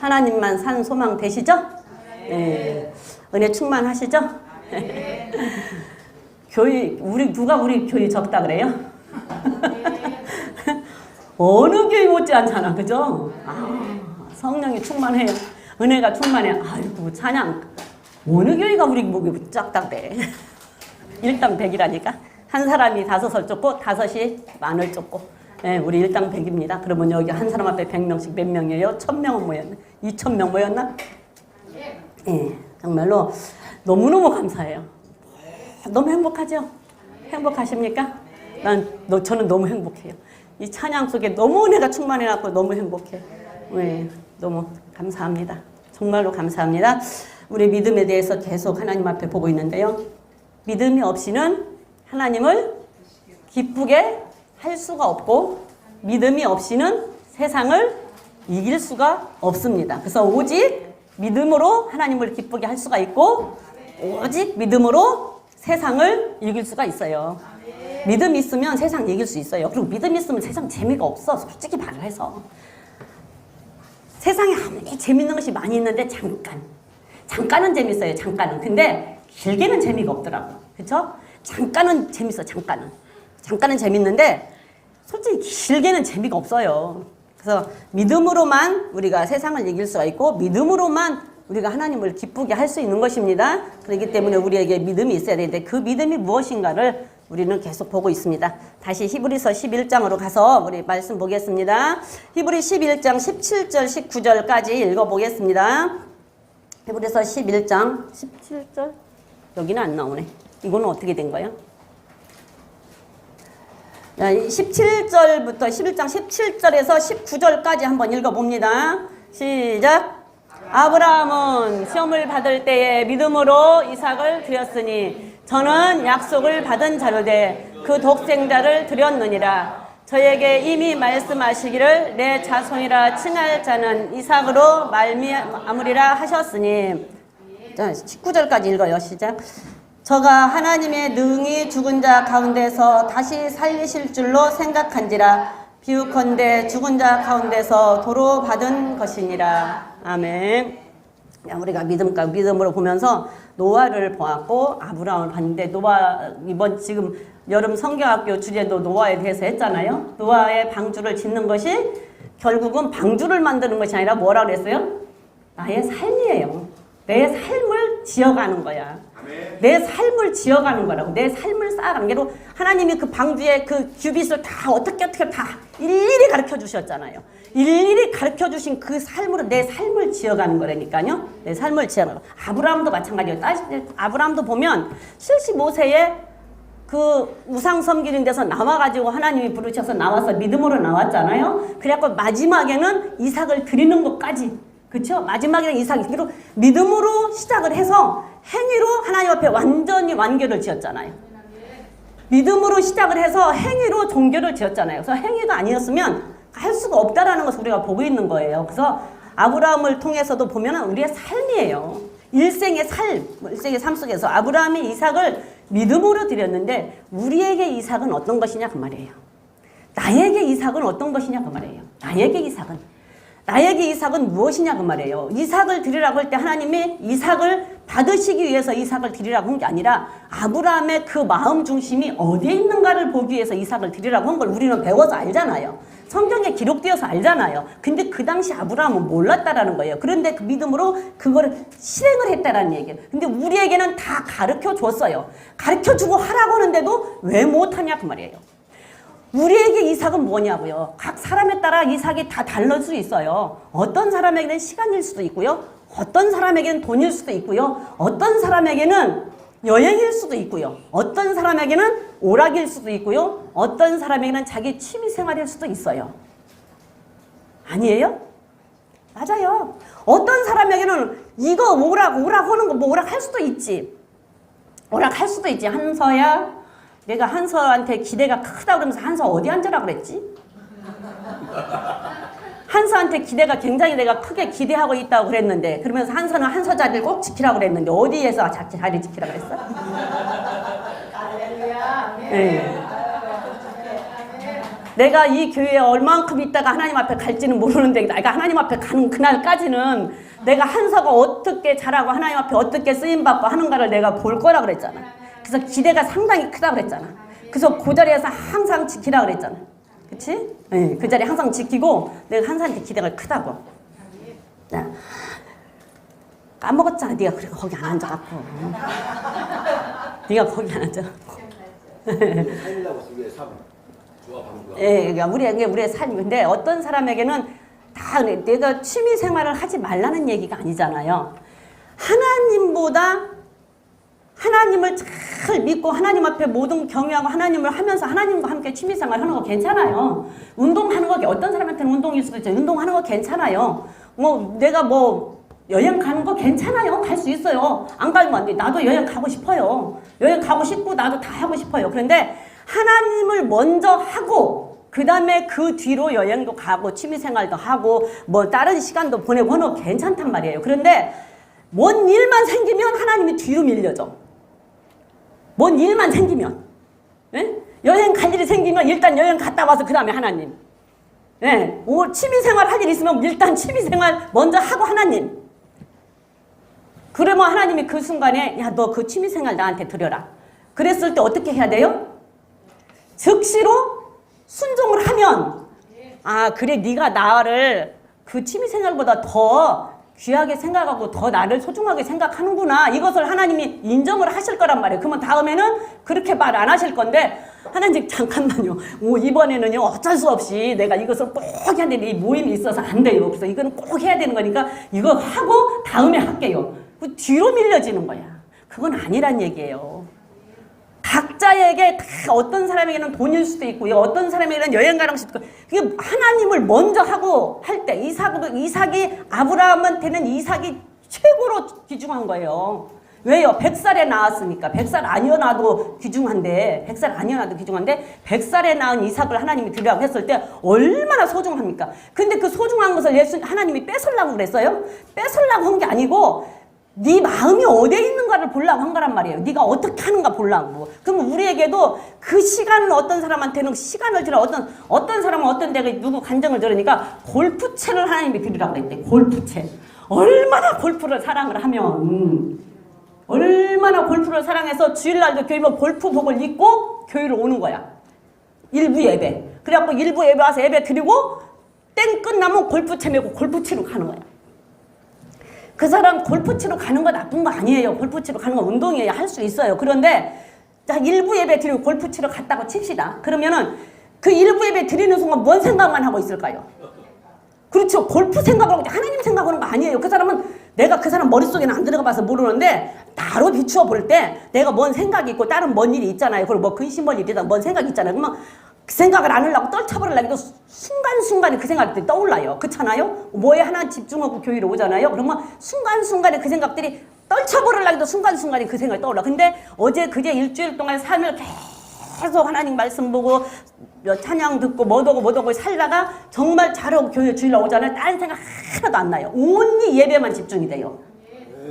하나님만 산 소망 되시죠? 네. 은혜 충만하시죠? 교회, 누가 우리 교회 적다 그래요? 어느 교회 못지 않잖아, 그죠? 성령이 충만해요. 은혜가 충만해요. 아이고, 찬양. 어느 교회가 우리 목이 작다 그래. 일당백이라니까. 한 사람이 5을 쫓고 5이 만을 쫓고. 네, 우리 일당백입니다. 그러면 여기 한 사람 앞에 100명씩 몇 명이에요? 1000명은 모였나? 2000명 모였나? 네, 정말로 너무너무 감사해요. 너무 행복하죠? 행복하십니까? 저는 너무 행복해요. 이 찬양 속에 너무 은혜가 충만해갖고 너무 행복해. 네, 너무 감사합니다. 정말로 감사합니다. 우리 믿음에 대해서 계속 하나님 앞에 보고 있는데요. 믿음이 없이는 하나님을 기쁘게 할 수가 없고 믿음이 없이는 세상을 이길 수가 없습니다. 그래서 오직 믿음으로 하나님을 기쁘게 할 수가 있고 오직 믿음으로 세상을 이길 수가 있어요. 믿음이 있으면 세상 이길 수 있어요. 그리고 믿음이 있으면 세상 재미가 없어. 솔직히 말을 해서. 세상에 아무리 재밌는 것이 많이 있는데 잠깐은 재밌어요. 잠깐은. 근데 길게는 재미가 없더라고. 그렇죠? 잠깐은 재밌어. 잠깐은 재밌는데 솔직히 길게는 재미가 없어요. 그래서 믿음으로만 우리가 세상을 이길 수가 있고 믿음으로만 우리가 하나님을 기쁘게 할 수 있는 것입니다. 그렇기 때문에 우리에게 믿음이 있어야 되는데 그 믿음이 무엇인가를 우리는 계속 보고 있습니다. 다시 히브리서 11장으로 가서 우리 말씀 보겠습니다. 히브리 11장 17절 19절까지 읽어보겠습니다. 히브리서 11장 17절 여기는 안 나오네. 이거는 어떻게 된 거예요? 17절부터 11장 17절에서 19절까지 한번 읽어봅니다. 시작. 아브라함은 시험을 받을 때에 믿음으로 이삭을 드렸으니 저는 약속을 받은 자로되 그 독생자를 드렸느니라. 저에게 이미 말씀하시기를 내 자손이라 칭할 자는 이삭으로 말미암으리라 하셨으니. 자, 19절까지 읽어요. 시작. 저가 하나님의 능히 죽은 자 가운데서 다시 살리실 줄로 생각한지라. 비유컨대 죽은 자 가운데서 도로 받은 것이니라. 아멘. 우리가 믿음으로 보면서 노아를 보았고 아브라함을 봤는데 노아 이번 지금 여름 성경학교 주제도 노아에 대해서 했잖아요. 노아의 방주를 짓는 것이 결국은 방주를 만드는 것이 아니라 뭐라 그랬어요? 나의 삶이에요. 내 삶을 지어가는 거야. 내 삶을 지어가는 거라고. 내 삶을 쌓아가는 게 하나님이 그 방주의 그 규빗을 다 어떻게 다 일일이 가르쳐 주셨잖아요. 일일이 가르쳐 주신 그 삶으로 내 삶을 지어가는 거라니까요. 내 삶을 지어가는 거. 아브라함도 마찬가지예요. 아브라함도 보면 75세에 그 우상 섬기는 데서 나와가지고 하나님이 부르셔서 나와서 믿음으로 나왔잖아요. 그래갖고 마지막에는 이삭을 드리는 것까지. 그렇죠? 마지막에는 이삭이 그리고 믿음으로 시작을 해서 행위로 하나님 앞에 완전히 완결을 지었잖아요. 믿음으로 시작을 해서 행위로 종교를 지었잖아요. 그래서 행위가 아니었으면 할 수가 없다라는 것을 우리가 보고 있는 거예요. 그래서 아브라함을 통해서도 보면 우리의 삶이에요. 일생의 삶 속에서 아브라함이 이삭을 믿음으로 드렸는데 우리에게 이삭은 어떤 것이냐 그 말이에요. 나에게 이삭은 어떤 것이냐 그 말이에요. 나에게 이삭은 무엇이냐 그 말이에요. 이삭을 드리라고 할 때 하나님이 이삭을 받으시기 위해서 이삭을 드리라고 한 게 아니라 아브라함의 그 마음 중심이 어디에 있는가를 보기 위해서 이삭을 드리라고 한 걸 우리는 배워서 알잖아요. 성경에 기록되어서 알잖아요. 근데 그 당시 아브라함은 몰랐다라는 거예요. 그런데 그 믿음으로 그걸 실행을 했다라는 얘기예요. 근데 우리에게는 다 가르쳐 줬어요. 가르쳐 주고 하라고 하는데도 왜 못하냐 그 말이에요. 우리에게 이삭은 뭐냐고요. 각 사람에 따라 이삭이 다 다를 수 있어요. 어떤 사람에게는 시간일 수도 있고요. 어떤 사람에게는 돈일 수도 있고요. 어떤 사람에게는 여행일 수도 있고요. 어떤 사람에게는 오락일 수도 있고요. 어떤 사람에게는 자기 취미생활일 수도 있어요. 아니에요? 맞아요. 어떤 사람에게는 이거 오락 하는 거 뭐 오락할 수도 있지. 오락할 수도 있지. 한서야 내가 한서한테 기대가 크다 그러면서 한서 어디 앉으라 그랬지? 한서한테 기대가 굉장히 내가 크게 기대하고 있다고 그랬는데 그러면서 한서는 한서 자리를 꼭 지키라고 그랬는데 어디에서 자리 지키라고 그랬어? 할렐루야. 네. 내가 이 교회에 얼만큼 있다가 하나님 앞에 갈지는 모르는데 내가 하나님 앞에 가는 그날까지는 내가 한서가 어떻게 자라고 하나님 앞에 어떻게 쓰임받고 하는가를 내가 볼 거라 그랬잖아. 그래서 기대가 상당히 크다 그랬잖아. 그래서 그 자리에서 항상 지키라 그랬잖아. 그치? 네, 그 자리 항상 지키고 내가 항상 기대가 크다고. 자, 까먹었잖아. 네가 그래 거기 안 앉아갖고. 네가 거기 안 앉아갖고. 예, 그러니까 우리의 삶이. 근데 어떤 사람에게는 다 내가 취미 생활을 하지 말라는 얘기가 아니잖아요. 하나님보다 하나님을 잘 믿고 하나님 앞에 모든 경외하고 하나님을 하면서 하나님과 함께 취미 생활 하는 거 괜찮아요. 운동하는 거 어떤 사람한테는 운동일 수도 있죠. 운동하는 거 괜찮아요. 뭐 내가 뭐 여행 가는 거 괜찮아요. 갈 수 있어요. 안 가면 안 돼. 나도 여행 가고 싶어요. 여행 가고 싶고 나도 다 하고 싶어요. 그런데 하나님을 먼저 하고 그 다음에 그 뒤로 여행도 가고 취미생활도 하고 뭐 다른 시간도 보내고 하는 거 괜찮단 말이에요. 그런데 뭔 일만 생기면 하나님이 뒤로 밀려져. 뭔 일만 생기면. 예? 여행 갈 일이 생기면 일단 여행 갔다 와서 그 다음에 하나님. 예? 취미생활 할 일 있으면 일단 취미생활 먼저 하고 하나님. 그러면 하나님이 그 순간에 야, 너 그 취미생활 나한테 드려라. 그랬을 때 어떻게 해야 돼요? 즉시로 순종을 하면 아 그래 네가 나를 그 취미생활보다 더 귀하게 생각하고 더 나를 소중하게 생각하는구나. 이것을 하나님이 인정을 하실 거란 말이에요. 그러면 다음에는 그렇게 말 안 하실 건데 하나님 잠깐만요. 이번에는요 어쩔 수 없이 내가 이것을 꼭 해야 되는데 이 모임이 있어서 안 돼요. 그래서 이거는 꼭 해야 되는 거니까 이거 하고 다음에 할게요. 그 뒤로 밀려지는 거야. 그건 아니란 얘기예요. 각자에게 다 어떤 사람에게는 돈일 수도 있고 어떤 사람에게는 여행 가는 수도 있고 그게 하나님을 먼저 하고 할 때 이삭이 아브라함한테는 이삭이 최고로 귀중한 거예요. 왜요? 100살에 낳았으니까. 100살 아니어나도 귀중한데 100살에 낳은 이삭을 하나님이 드리라고 했을 때 얼마나 소중합니까? 근데 그 소중한 것을 하나님이 뺏으려고 그랬어요? 뺏으려고 한 게 아니고 네 마음이 어디에 있는가를 보려고 한 거란 말이에요. 네가 어떻게 하는가 보려고. 그럼 우리에게도 그 시간을 어떤 사람한테는 시간을 들어 어떤 사람은 어떤 데가 누구 간증을 들으니까 골프채를 하나님이 드리라고 그랬대. 골프채. 얼마나 골프를 사랑을 하면 얼마나 골프를 사랑해서 주일날도 교회면 골프복을 입고 교회로 오는 거야. 일부 예배. 그래갖고 일부 예배 와서 예배 드리고 땡 끝나면 골프채 메고 골프 치러 가는 거야. 그 사람 골프 치러 가는 거 나쁜 거 아니에요. 골프 치러 가는 거 운동이에요. 할 수 있어요. 그런데 자 일부 예배 드리고 골프 치러 갔다고 칩시다. 그러면은 그 일부 예배 드리는 순간 뭔 생각만 하고 있을까요? 그렇죠. 골프 생각하고 하나님 생각하는 거 아니에요. 그 사람은 내가 그 사람 머릿속에는 안 들어가 봐서 모르는데 나로 비추어 볼 때 내가 뭔 생각이 있고 다른 뭔 일이 있잖아요. 그리고 뭐 근심할 일이다 뭔 생각이 있잖아요. 그러면 그 생각을 안 하려고 떨쳐버리려고 순간순간에 그 생각들이 떠올라요. 그렇잖아요? 뭐에 하나 집중하고 교회로 오잖아요. 그러면 순간순간에 그 생각들이 떨쳐버리려고 순간순간에 그 생각이 떠올라. 근데 어제 그제 일주일 동안 삶을 계속 하나님 말씀 보고 찬양 듣고 뭐더고 살다가 정말 잘하고 교회 주일날 오잖아요. 다른 생각 하나도 안 나요. 온리 예배만 집중이 돼요.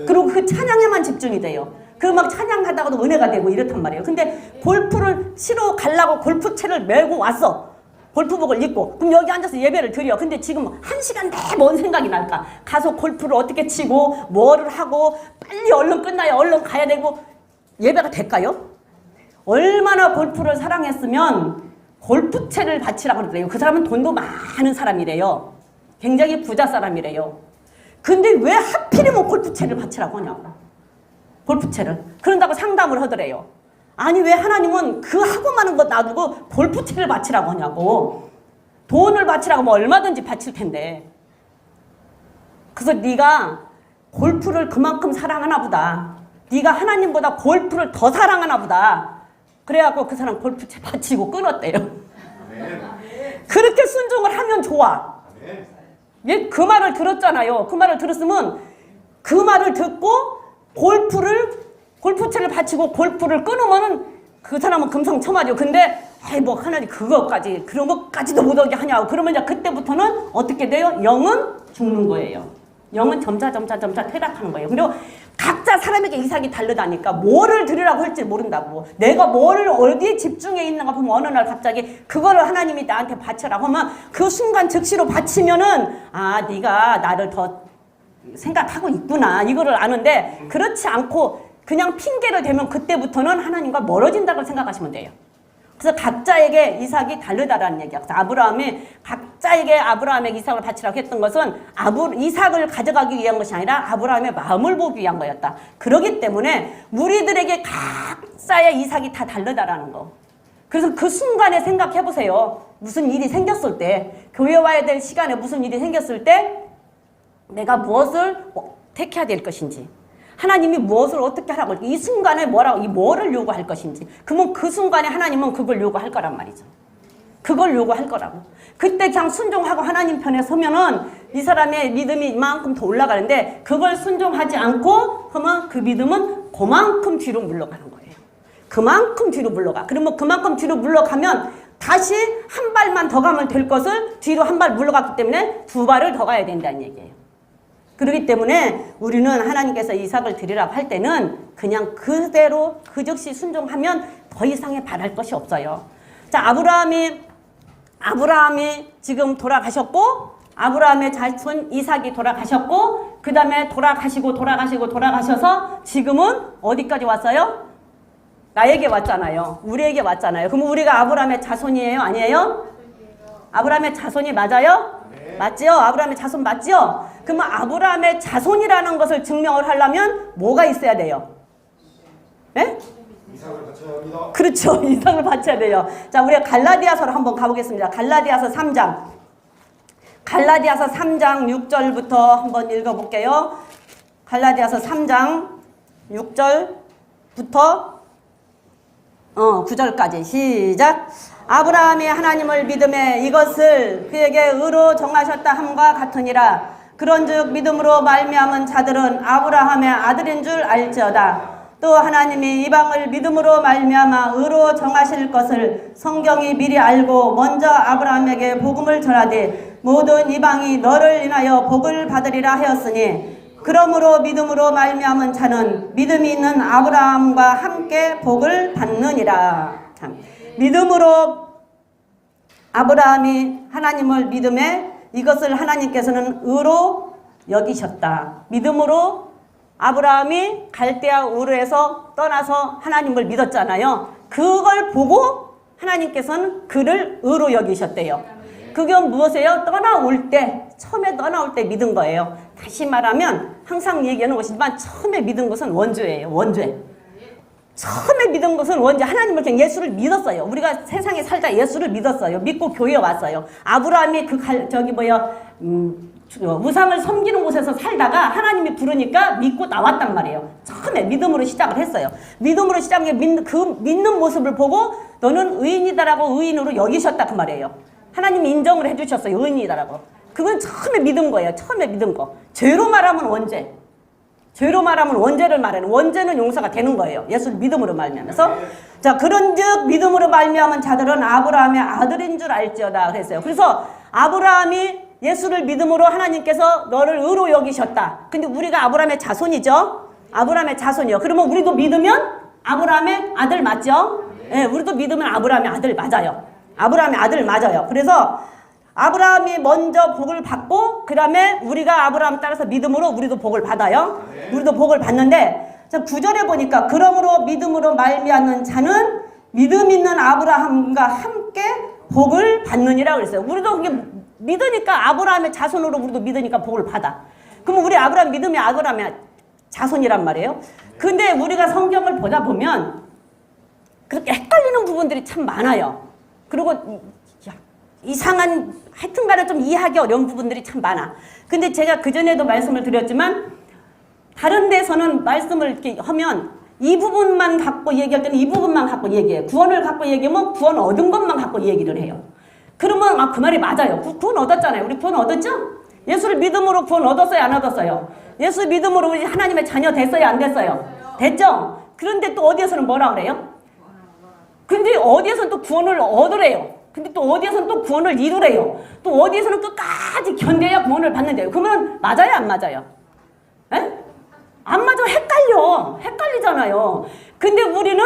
그리고 그 찬양에만 집중이 돼요. 그리고 막 찬양하다가도 은혜가 되고 이렇단 말이에요. 근데 골프를 치러 가려고 골프채를 메고 왔어. 골프복을 입고. 그럼 여기 앉아서 예배를 드려. 근데 지금 1시간 내내 뭔 생각이 날까? 가서 골프를 어떻게 치고 뭐를 하고 빨리 얼른 끝나야 얼른 가야 되고 예배가 될까요? 얼마나 골프를 사랑했으면 골프채를 바치라고 그러더래요. 그 사람은 돈도 많은 사람이래요. 굉장히 부자 사람이래요. 근데 왜 하필이면 골프채를 바치라고 하냐고. 골프채를. 그런다고 상담을 하더래요. 아니 왜 하나님은 그 하고 많은 것 놔두고 골프채를 바치라고 하냐고. 돈을 바치라고 하면 얼마든지 바칠 텐데. 그래서 네가 골프를 그만큼 사랑하나 보다. 네가 하나님보다 골프를 더 사랑하나 보다. 그래갖고 그 사람 골프채 바치고 끊었대요. 그렇게 순종을 하면 좋아. 예, 그 말을 들었잖아요. 그 말을 들었으면 그 말을 듣고 골프채를 바치고 골프를 끊으면은 그 사람은 금상첨화죠. 근데 아이 뭐 하나님 그것까지 그런 것까지도 못하게 하냐고. 그러면 이제 그때부터는 어떻게 돼요? 영은 죽는 거예요. 영은 점차 퇴락하는 거예요. 그리고 각자 사람에게 이삭이 다르다니까 뭐를 드리라고 할지 모른다고. 내가 뭐를 어디에 집중해 있는가 보면 어느 날 갑자기 그거를 하나님이 나한테 바쳐라고 하면 그 순간 즉시로 바치면은 아 네가 나를 더 생각하고 있구나 이거를 아는데 그렇지 않고 그냥 핑계를 대면 그때부터는 하나님과 멀어진다고 생각하시면 돼요. 그래서 각자에게 이삭이 다르다라는 얘기야. 그래서 아브라함이 각자에게 아브라함에게 이삭을 바치라고 했던 것은 이삭을 가져가기 위한 것이 아니라 아브라함의 마음을 보기 위한 거였다. 그렇기 때문에 우리들에게 각자의 이삭이 다 다르다라는 거. 그래서 그 순간에 생각해 보세요. 무슨 일이 생겼을 때, 교회 와야 될 시간에 무슨 일이 생겼을 때 내가 무엇을 택해야 될 것인지, 하나님이 무엇을 어떻게 하라고 이 순간에 뭐를 요구할 것인지, 그러면 그 순간에 하나님은 그걸 요구할 거란 말이죠. 그걸 요구할 거라고. 그때 그냥 순종하고 하나님 편에 서면은 이 사람의 믿음이 이만큼 더 올라가는데 그걸 순종하지 않고 그러면 그 믿음은 그만큼 뒤로 물러가는 거예요. 그만큼 뒤로 물러가. 그러면 그만큼 뒤로 물러가면 다시 한 발만 더 가면 될 것을 뒤로 한 발 물러갔기 때문에 두 발을 더 가야 된다는 얘기예요. 그렇기 때문에 우리는 하나님께서 이삭을 드리라고 할 때는 그냥 그대로 그 즉시 순종하면 더 이상의 바랄 것이 없어요. 자, 아브라함이 지금 돌아가셨고 아브라함의 자손 이삭이 돌아가셨고 그 다음에 돌아가셔서 지금은 어디까지 왔어요? 나에게 왔잖아요. 우리에게 왔잖아요. 그럼 우리가 아브라함의 자손이에요? 아니에요? 아브라함의 자손이 맞아요? 맞지요? 아브라함의 자손 맞지요? 그러면 아브라함의 자손이라는 것을 증명을 하려면 뭐가 있어야 돼요? 네? 이삭을 바쳐야 합니다. 그렇죠. 이삭을 바쳐야 돼요. 자, 우리가 갈라디아서로 한번 가보겠습니다. 갈라디아서 3장 6절부터 한번 읽어볼게요. 갈라디아서 3장 6절부터 9절까지 시작. 아브라함이 하나님을 믿음에 이것을 그에게 의로 정하셨다 함과 같으니라. 그런즉 믿음으로 말미암은 자들은 아브라함의 아들인 줄 알지어다. 또 하나님이 이방을 믿음으로 말미암아 의로 정하실 것을 성경이 미리 알고 먼저 아브라함에게 복음을 전하되 모든 이방이 너를 인하여 복을 받으리라 하였으니 그러므로 믿음으로 말미암은 자는 믿음이 있는 아브라함과 함께 복을 받느니라. 참. 믿음으로 아브라함이 하나님을 믿음에 이것을 하나님께서는 의로 여기셨다. 믿음으로 아브라함이 갈대아 우르에서 떠나서 하나님을 믿었잖아요. 그걸 보고 하나님께서는 그를 의로 여기셨대요. 그게 무엇이에요? 처음에 떠나올 때 믿은 거예요. 다시 말하면 항상 얘기하는 것이지만 처음에 믿은 것은 원죄예요. 원죄. 처음에 믿은 것은 원죄. 하나님을 그냥 예수를 믿었어요. 우리가 세상에 살다 예수를 믿었어요. 믿고 교회에 왔어요. 아브라함이 우상을 섬기는 곳에서 살다가 하나님이 부르니까 믿고 나왔단 말이에요. 처음에 믿음으로 시작을 했어요. 믿음으로 시작한 믿는 모습을 보고 너는 의인이다라고 의인으로 여기셨다 그 말이에요. 하나님이 인정을 해주셨어요. 의인이다라고. 그건 처음에 믿은 거예요. 처음에 믿은 거. 죄로 말하면 원죄. 죄로 말하면 원죄를 말하는 원죄는 용서가 되는 거예요. 예수를 믿음으로 말미암아서. 자, 그런즉 믿음으로 말미암은 자들은 아브라함의 아들인 줄 알지어다 그랬어요. 그래서 아브라함이 예수를 믿음으로 하나님께서 너를 의로 여기셨다. 근데 우리가 아브라함의 자손이죠. 아브라함의 자손이요. 그러면 우리도 믿으면 아브라함의 아들 맞죠? 네, 우리도 믿으면 아브라함의 아들 맞아요. 아브라함의 아들 맞아요. 그래서 아브라함이 먼저 복을 받고 그 다음에 우리가 아브라함 따라서 믿음으로 우리도 복을 받아요. 우리도 복을 받는데 9절에 보니까 그러므로 믿음으로 말미암는 자는 믿음 있는 아브라함과 함께 복을 받느니라 그랬어요. 우리도 그게 믿으니까 아브라함의 자손으로 우리도 믿으니까 복을 받아. 그러면 우리 아브라함 믿음이 아브라함의 자손이란 말이에요. 근데 우리가 성경을 보다 보면 그렇게 헷갈리는 부분들이 참 많아요. 그리고 이상한 하여튼간에 좀 이해하기 어려운 부분들이 참 많아. 근데 제가 그전에도 말씀을 드렸지만 다른 데서는 말씀을 이렇게 하면 이 부분만 갖고 얘기할 때는 이 부분만 갖고 얘기해요. 구원을 갖고 얘기하면 구원 얻은 것만 갖고 얘기를 해요. 그러면 그 말이 맞아요. 구원 얻었잖아요. 우리 구원 얻었죠? 예수를 믿음으로 구원 얻었어요? 안 얻었어요? 예수 믿음으로 우리 하나님의 자녀 됐어요? 안 됐어요? 됐죠? 그런데 또 어디에서는 뭐라 그래요? 근데 어디에서는 또 구원을 얻으래요. 근데 또 어디에서는 또 구원을 이루래요. 또 어디에서는 끝까지 견뎌야 구원을 받는데요. 그러면 맞아요, 안 맞아요? 에? 안 맞아. 헷갈리잖아요. 근데 우리는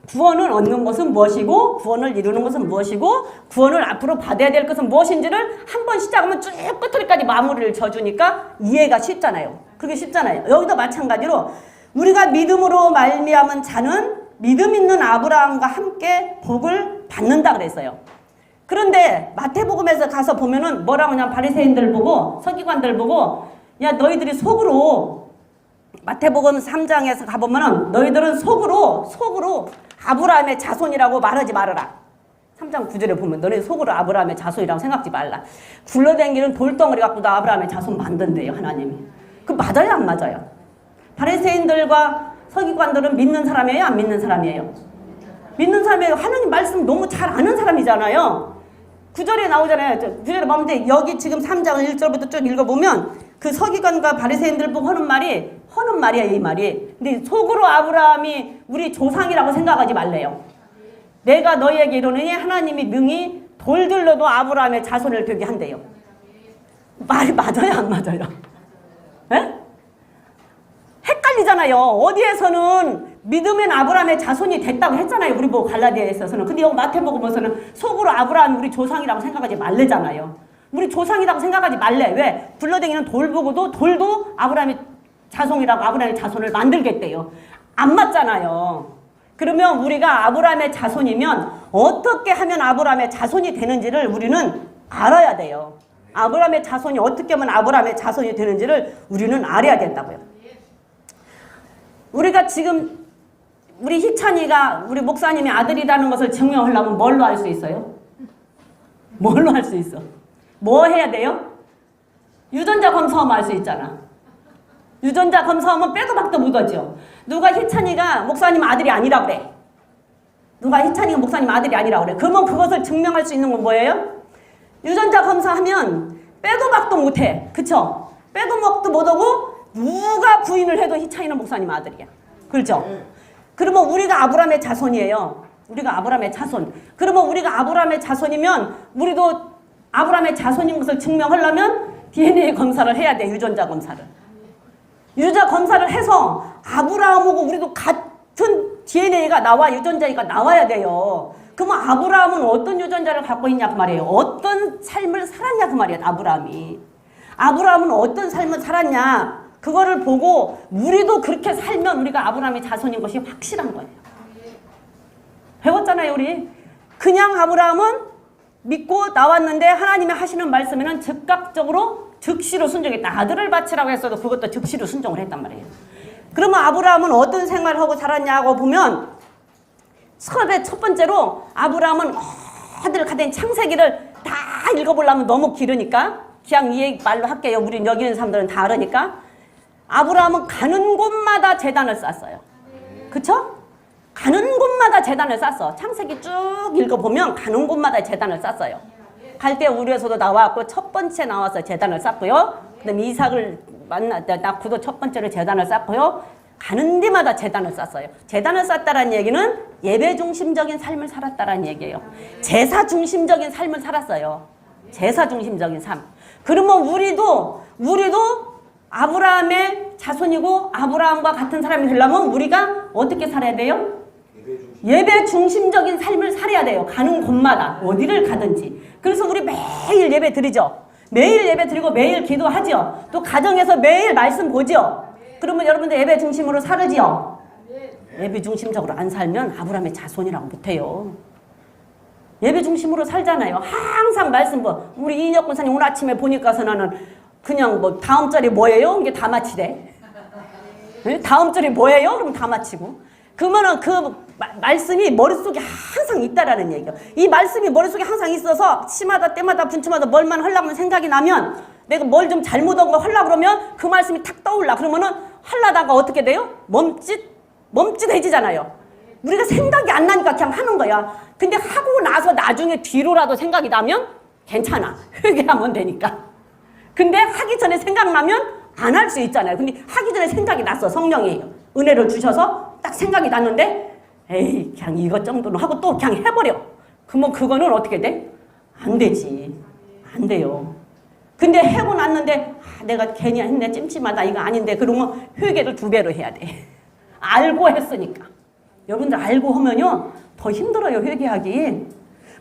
구원을 얻는 것은 무엇이고 구원을 이루는 것은 무엇이고 구원을 앞으로 받아야 될 것은 무엇인지를 한번 시작하면 쭉 끝까지 마무리를 져주니까 이해가 쉽잖아요. 그게 쉽잖아요. 여기도 마찬가지로 우리가 믿음으로 말미암은 자는 믿음 있는 아브라함과 함께 복을 받는다 그랬어요. 그런데 마태복음에서 가서 보면은 뭐라고 하냐면 바리새인들 보고 서기관들 보고 야 너희들이 속으로 마태복음 3장에서 가보면은 너희들은 속으로 아브라함의 자손이라고 말하지 말아라. 3장 9절에 보면 너네 속으로 아브라함의 자손이라고 생각지 말라. 굴러다니는 돌덩어리 갖고도 아브라함의 자손 만든대요 하나님이. 그 맞아요 안 맞아요? 바리새인들과 서기관들은 믿는 사람이에요 안 믿는 사람이에요? 믿는 사람이에요. 하나님 말씀 너무 잘 아는 사람이잖아요. 9절에 나오잖아요. 9절에 보면 여기 지금 3장 1절부터 쭉 읽어보면 그 서기관과 바리새인들 보고 하는 말이야 이 말이. 근데 속으로 아브라함이 우리 조상이라고 생각하지 말래요. 내가 너희에게 이르노니 하나님이 능히 돌들로도 아브라함의 자손을 되게 한대요. 말이 맞아요 안 맞아요? 에? 헷갈리잖아요. 어디에서는 믿으면 아브라함의 자손이 됐다고 했잖아요. 우리 보고 갈라디아에 있어서는. 근데 여기 마태복음에서는 속으로 아브라함이 우리 조상이라고 생각하지 말래잖아요. 우리 조상이라고 생각하지 말래. 왜? 굴러다니는 돌 보고도 돌도 아브라함의 자손이라고 아브라함의 자손을 만들겠대요. 안 맞잖아요. 그러면 우리가 아브라함의 자손이면 어떻게 하면 아브라함의 자손이 되는지를 우리는 알아야 돼요. 아브라함의 자손이 어떻게 하면 아브라함의 자손이 되는지를 우리는 알아야 된다고요. 우리가 지금 우리 희찬이가 우리 목사님의 아들이라는 것을 증명하려면 뭘로 할 수 있어요? 뭘로 할 수 있어? 뭐 해야 돼요? 유전자 검사하면 알 수 있잖아. 유전자 검사하면 빼도 박도 묻어져. 누가 희찬이가 목사님 아들이 아니라 그래. 누가 희찬이가 목사님 아들이 아니라 그래. 그러면 그것을 증명할 수 있는 건 뭐예요? 유전자 검사하면 빼도 박도 못해. 그쵸? 빼도 박도 못하고 누가 부인을 해도 희찬이는 목사님 아들이야. 그렇죠? 그러면 우리가 아브라함의 자손이에요. 우리가 아브라함의 자손. 그러면 우리가 아브라함의 자손이면 우리도 아브라함의 자손인 것을 증명하려면 DNA 검사를 해야 돼. 유전자 검사를. 유전자 검사를 해서 아브라함하고 우리도 같은 DNA가 나와 유전자가 나와야 돼요. 그러면 아브라함은 어떤 유전자를 갖고 있냐 그 말이에요. 어떤 삶을 살았냐 그 말이에요. 아브라함은 어떤 삶을 살았냐 그거를 보고 우리도 그렇게 살면 우리가 아브라함의 자손인 것이 확실한 거예요. 배웠잖아요 우리. 그냥 아브라함은 믿고 나왔는데 하나님이 하시는 말씀에는 즉각적으로 즉시로 순종했다. 아들을 바치라고 했어도 그것도 즉시로 순종을 했단 말이에요. 그러면 아브라함은 어떤 생활을 하고 살았냐고 보면 첫 번째로 아브라함은 어딜 가든 창세기를 다 읽어보려면 너무 길으니까 그냥 이 말로 할게요. 우리 여기 있는 사람들은 다 알으니까. 아브라함은 가는 곳마다 제단을 쌓았어요. 그쵸? 가는 곳마다 제단을 쌓았어. 창세기 쭉 읽어보면 가는 곳마다 제단을 쌓았어요. 갈대 우르에서도 나왔고 첫 번째 나와서 제단을 쌓고요. 그 다음에 이삭을 낳고도 첫 번째로 제단을 쌓고요. 가는 데마다 제단을 쌓았어요. 제단을 쌓았다는 얘기는 예배 중심적인 삶을 살았다는 얘기예요. 제사 중심적인 삶을 살았어요. 제사 중심적인 삶. 그러면 우리도 아브라함의 자손이고 아브라함과 같은 사람이 되려면 우리가 어떻게 살아야 돼요? 예배 중심적인 삶을 살아야 돼요. 가는 곳마다 어디를 가든지. 그래서 우리 매일 예배 드리죠. 매일 예배 드리고 매일 기도하죠. 또 가정에서 매일 말씀 보죠. 그러면 여러분들 예배 중심으로 살으지요. 예배 중심적으로 안 살면 아브라함의 자손이라고 못해요. 예배 중심으로 살잖아요. 항상 말씀 뭐 우리 이인혁 권사님 오늘 아침에 보니까서는 그냥 뭐 다음 절이 뭐예요? 이게 다 마치래. 네? 다음 절이 뭐예요? 그럼 다 마치고. 그러면은 그 말씀이 머릿속에 항상 있다라는 얘기예요. 이 말씀이 머릿속에 항상 있어서 시마다 때마다 분치마다 뭘만 하려고 생각이 나면 내가 뭘 좀 잘못한 거 하려고 그러면 그 말씀이 탁 떠올라. 그러면은 하려다가 어떻게 돼요? 멈칫해지잖아요. 우리가 생각이 안 나니까 그냥 하는 거야. 근데 하고 나서 나중에 뒤로라도 생각이 나면 괜찮아. 회개하면 되니까. 근데 하기 전에 생각나면 안 할 수 있잖아요. 근데 하기 전에 생각이 났어. 성령이 은혜를 주셔서 딱 생각이 났는데 에이 그냥 이것 정도는 하고 또 그냥 해버려. 그러면 그거는 어떻게 돼? 안 되지. 안 돼요. 근데 해고 났는데 내가 괜히 했네 찜찜하다 이거 아닌데 그러면 회개를 2배로 해야 돼. 알고 했으니까. 여러분들 알고 하면요 더 힘들어요 회개하기.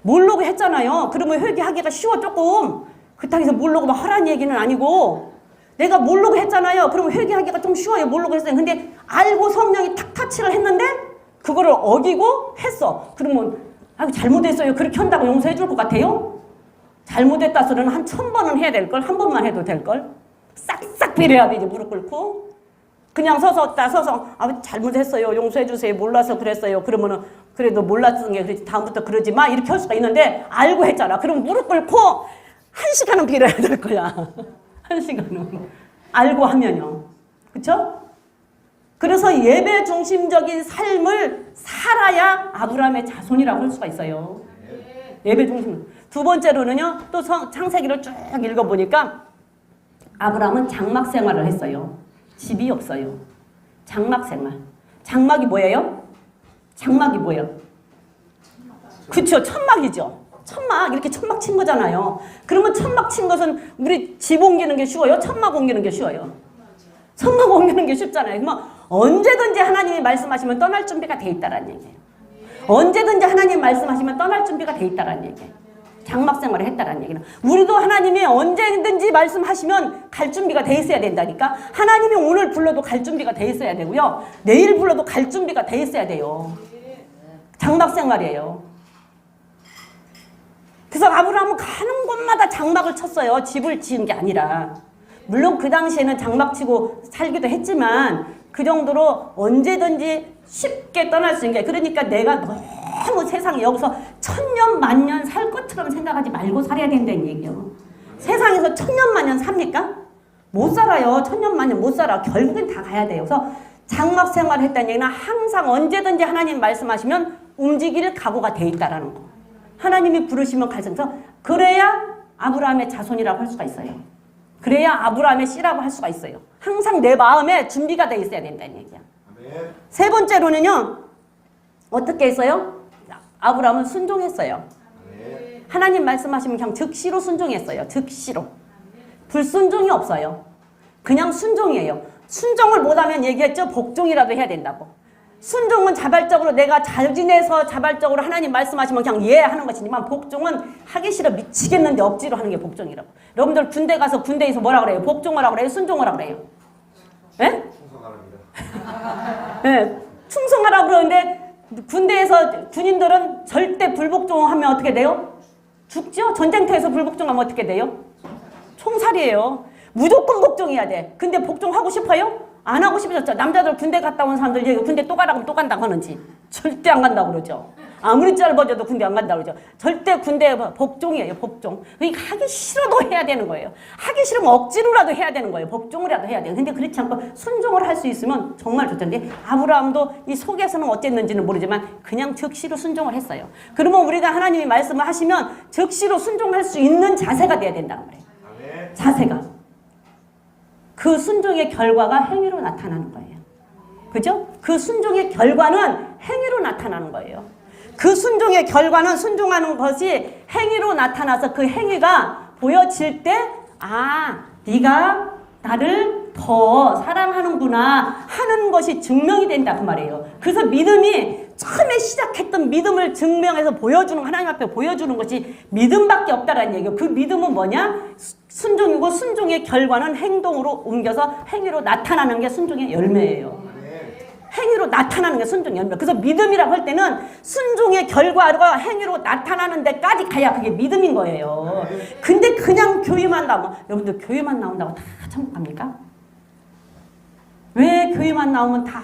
모르고 했잖아요. 그러면 회개하기가 쉬워 조금. 그렇다고 해서 모르고 막 하라는 얘기는 아니고 내가 모르고 했잖아요. 그러면 회개하기가 좀 쉬워요. 모르고 했어요. 근데 알고 성령이 탁 타치를 했는데 그거를 어기고 했어. 그러면 아이고 잘못했어요. 그렇게 한다고 용서해 줄 것 같아요? 잘못했다 소리는 한 1000번은 해야 될걸. 한 번만 해도 될걸. 싹싹 빌어야 되지 무릎 꿇고. 그냥 서서 아 잘못했어요. 용서해 주세요. 몰라서 그랬어요. 그러면은 그래도 몰랐던 게 그렇지 다음부터 그러지 마 이렇게 할 수가 있는데 알고 했잖아. 그럼 무릎 꿇고 1시간은 빌어야 될 거야. 1시간은. 알고 하면요. 그쵸? 그래서 예배 중심적인 삶을 살아야 아브라함의 자손이라고 할 수가 있어요. 예배 중심. 두 번째로는요. 또 창세기를 쭉 읽어보니까 아브라함은 장막 생활을 했어요. 집이 없어요. 장막 생활. 장막이 뭐예요? 장막이 뭐예요? 그쵸. 천막이죠. 천막. 이렇게 천막 친 거잖아요. 그러면 천막 친 것은 우리 집 옮기는 게 쉬워요? 천막 옮기는 게 쉬워요? 천막 옮기는 게 쉽잖아요. 그러면 언제든지 하나님이 말씀하시면 떠날 준비가 돼 있다라는 얘기예요. 언제든지 하나님 말씀하시면 떠날 준비가 돼 있다라는 얘기예요. 장막 생활을 했다라는 얘기는. 우리도 하나님이 언제든지 말씀하시면 갈 준비가 돼 있어야 된다니까. 하나님이 오늘 불러도 갈 준비가 돼 있어야 되고요. 내일 불러도 갈 준비가 돼 있어야 돼요. 장막 생활이에요. 그래서 아브라함은 가는 곳마다 장막을 쳤어요. 집을 지은 게 아니라. 물론 그 당시에는 장막 치고 살기도 했지만 그 정도로 언제든지 쉽게 떠날 수 있는 게 그러니까 내가 너무 세상에 여기서 1000년 만년 살 것처럼 생각하지 말고 살아야 된다는 얘기예요. 세상에서 1000년 만년 삽니까? 못 살아요. 1000년 만년 못 살아. 결국엔 다 가야 돼요. 그래서 장막 생활을 했다는 얘기는 항상 언제든지 하나님 말씀하시면 움직일 각오가 돼 있다라는 거. 하나님이 부르시면 가셔서 그래야 아브라함의 자손이라고 할 수가 있어요. 그래야 아브라함의 씨라고 할 수가 있어요. 항상 내 마음에 준비가 돼 있어야 된다는 얘기야. 아멘. 세 번째로는요. 어떻게 했어요? 아브라함은 순종했어요. 아멘. 하나님 말씀하시면 그냥 즉시로 순종했어요. 즉시로. 불순종이 없어요. 그냥 순종이에요. 순종을 못하면 얘기했죠. 복종이라도 해야 된다고. 순종은 자발적으로 내가 잘 지내서 자발적으로 하나님 말씀하시면 그냥 예 하는 것이지만 복종은 하기 싫어 미치겠는데 억지로 하는 게 복종이라고. 여러분들 군대 가서 군대에서 뭐라 그래요? 복종하라고 그래요? 순종하라고 그래요? 예? 충성하랍니다. 예, 충성하라고 그러는데 군대에서 군인들은 절대 불복종하면 어떻게 돼요? 죽죠? 전쟁터에서 불복종하면 어떻게 돼요? 총살이에요. 무조건 복종해야 돼. 근데 복종하고 싶어요? 안 하고 싶어졌죠. 남자들 군대 갔다 온 사람들 얘기 군대 또 가라고 또 간다고 하는지 절대 안 간다고 그러죠. 아무리 짧아져도 군대 안 간다고 그러죠. 절대 군대 복종이에요. 복종. 그러니까 하기 싫어도 해야 되는 거예요. 하기 싫으면 억지로라도 해야 되는 거예요. 복종이라도 해야 돼요. 근데 그렇지 않고 순종을 할 수 있으면 정말 좋던데 아브라함도 이 속에서는 어쨌는지는 모르지만 그냥 즉시로 순종을 했어요. 그러면 우리가 하나님이 말씀을 하시면 즉시로 순종할 수 있는 자세가 돼야 된다는 거예요. 아멘. 자세가. 그 순종의 결과가 행위로 나타나는 거예요. 그죠? 그 순종의 결과는 행위로 나타나는 거예요. 그 순종의 결과는 순종하는 것이 행위로 나타나서 그 행위가 보여질 때 아, 네가 나를 더 사랑하는구나 하는 것이 증명이 된다 그 말이에요. 그래서 믿음이 처음에 시작했던 믿음을 증명해서 보여주는 하나님 앞에 보여주는 것이 믿음밖에 없다라는 얘기예요. 그 믿음은 뭐냐? 순종이고 순종의 결과는 행동으로 옮겨서 행위로 나타나는 게 순종의 열매예요. 행위로 나타나는 게 순종의 열매. 그래서 믿음이라고 할 때는 순종의 결과가 행위로 나타나는 데까지 가야 그게 믿음인 거예요. 근데 그냥 교회만 나오면 여러분들 교회만 나온다고 다 천국 갑니까? 왜 교회만 나오면 다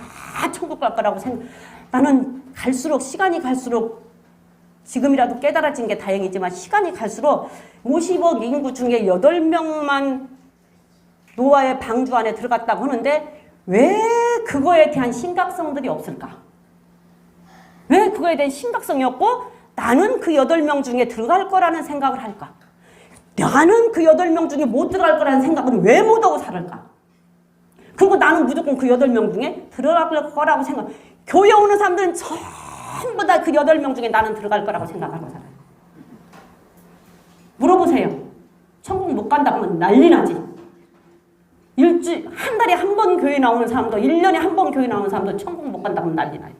천국 갈 거라고 생각? 나는 갈수록 시간이 갈수록 지금이라도 깨달아진 게 다행이지만 시간이 갈수록 50억 인구 중에 8명만 노아의 방주 안에 들어갔다고 하는데 왜 그거에 대한 심각성들이 없을까? 왜 그거에 대한 심각성이 없고 나는 그 8명 중에 들어갈 거라는 생각을 할까? 나는 그 8명 중에 못 들어갈 거라는 생각은 왜 못하고 살을까? 그리고 나는 무조건 그 8명 중에 들어갈 거라고 생각. 교회 오는 사람들은 전부 다 그 8명 중에 나는 들어갈 거라고 생각하고 살아요. 물어보세요. 천국 못 간다 하면 난리 나지. 한 달에 한 번 교회 나오는 사람도 1년에 한 번 교회 나오는 사람도 천국 못 간다 하면 난리 나요.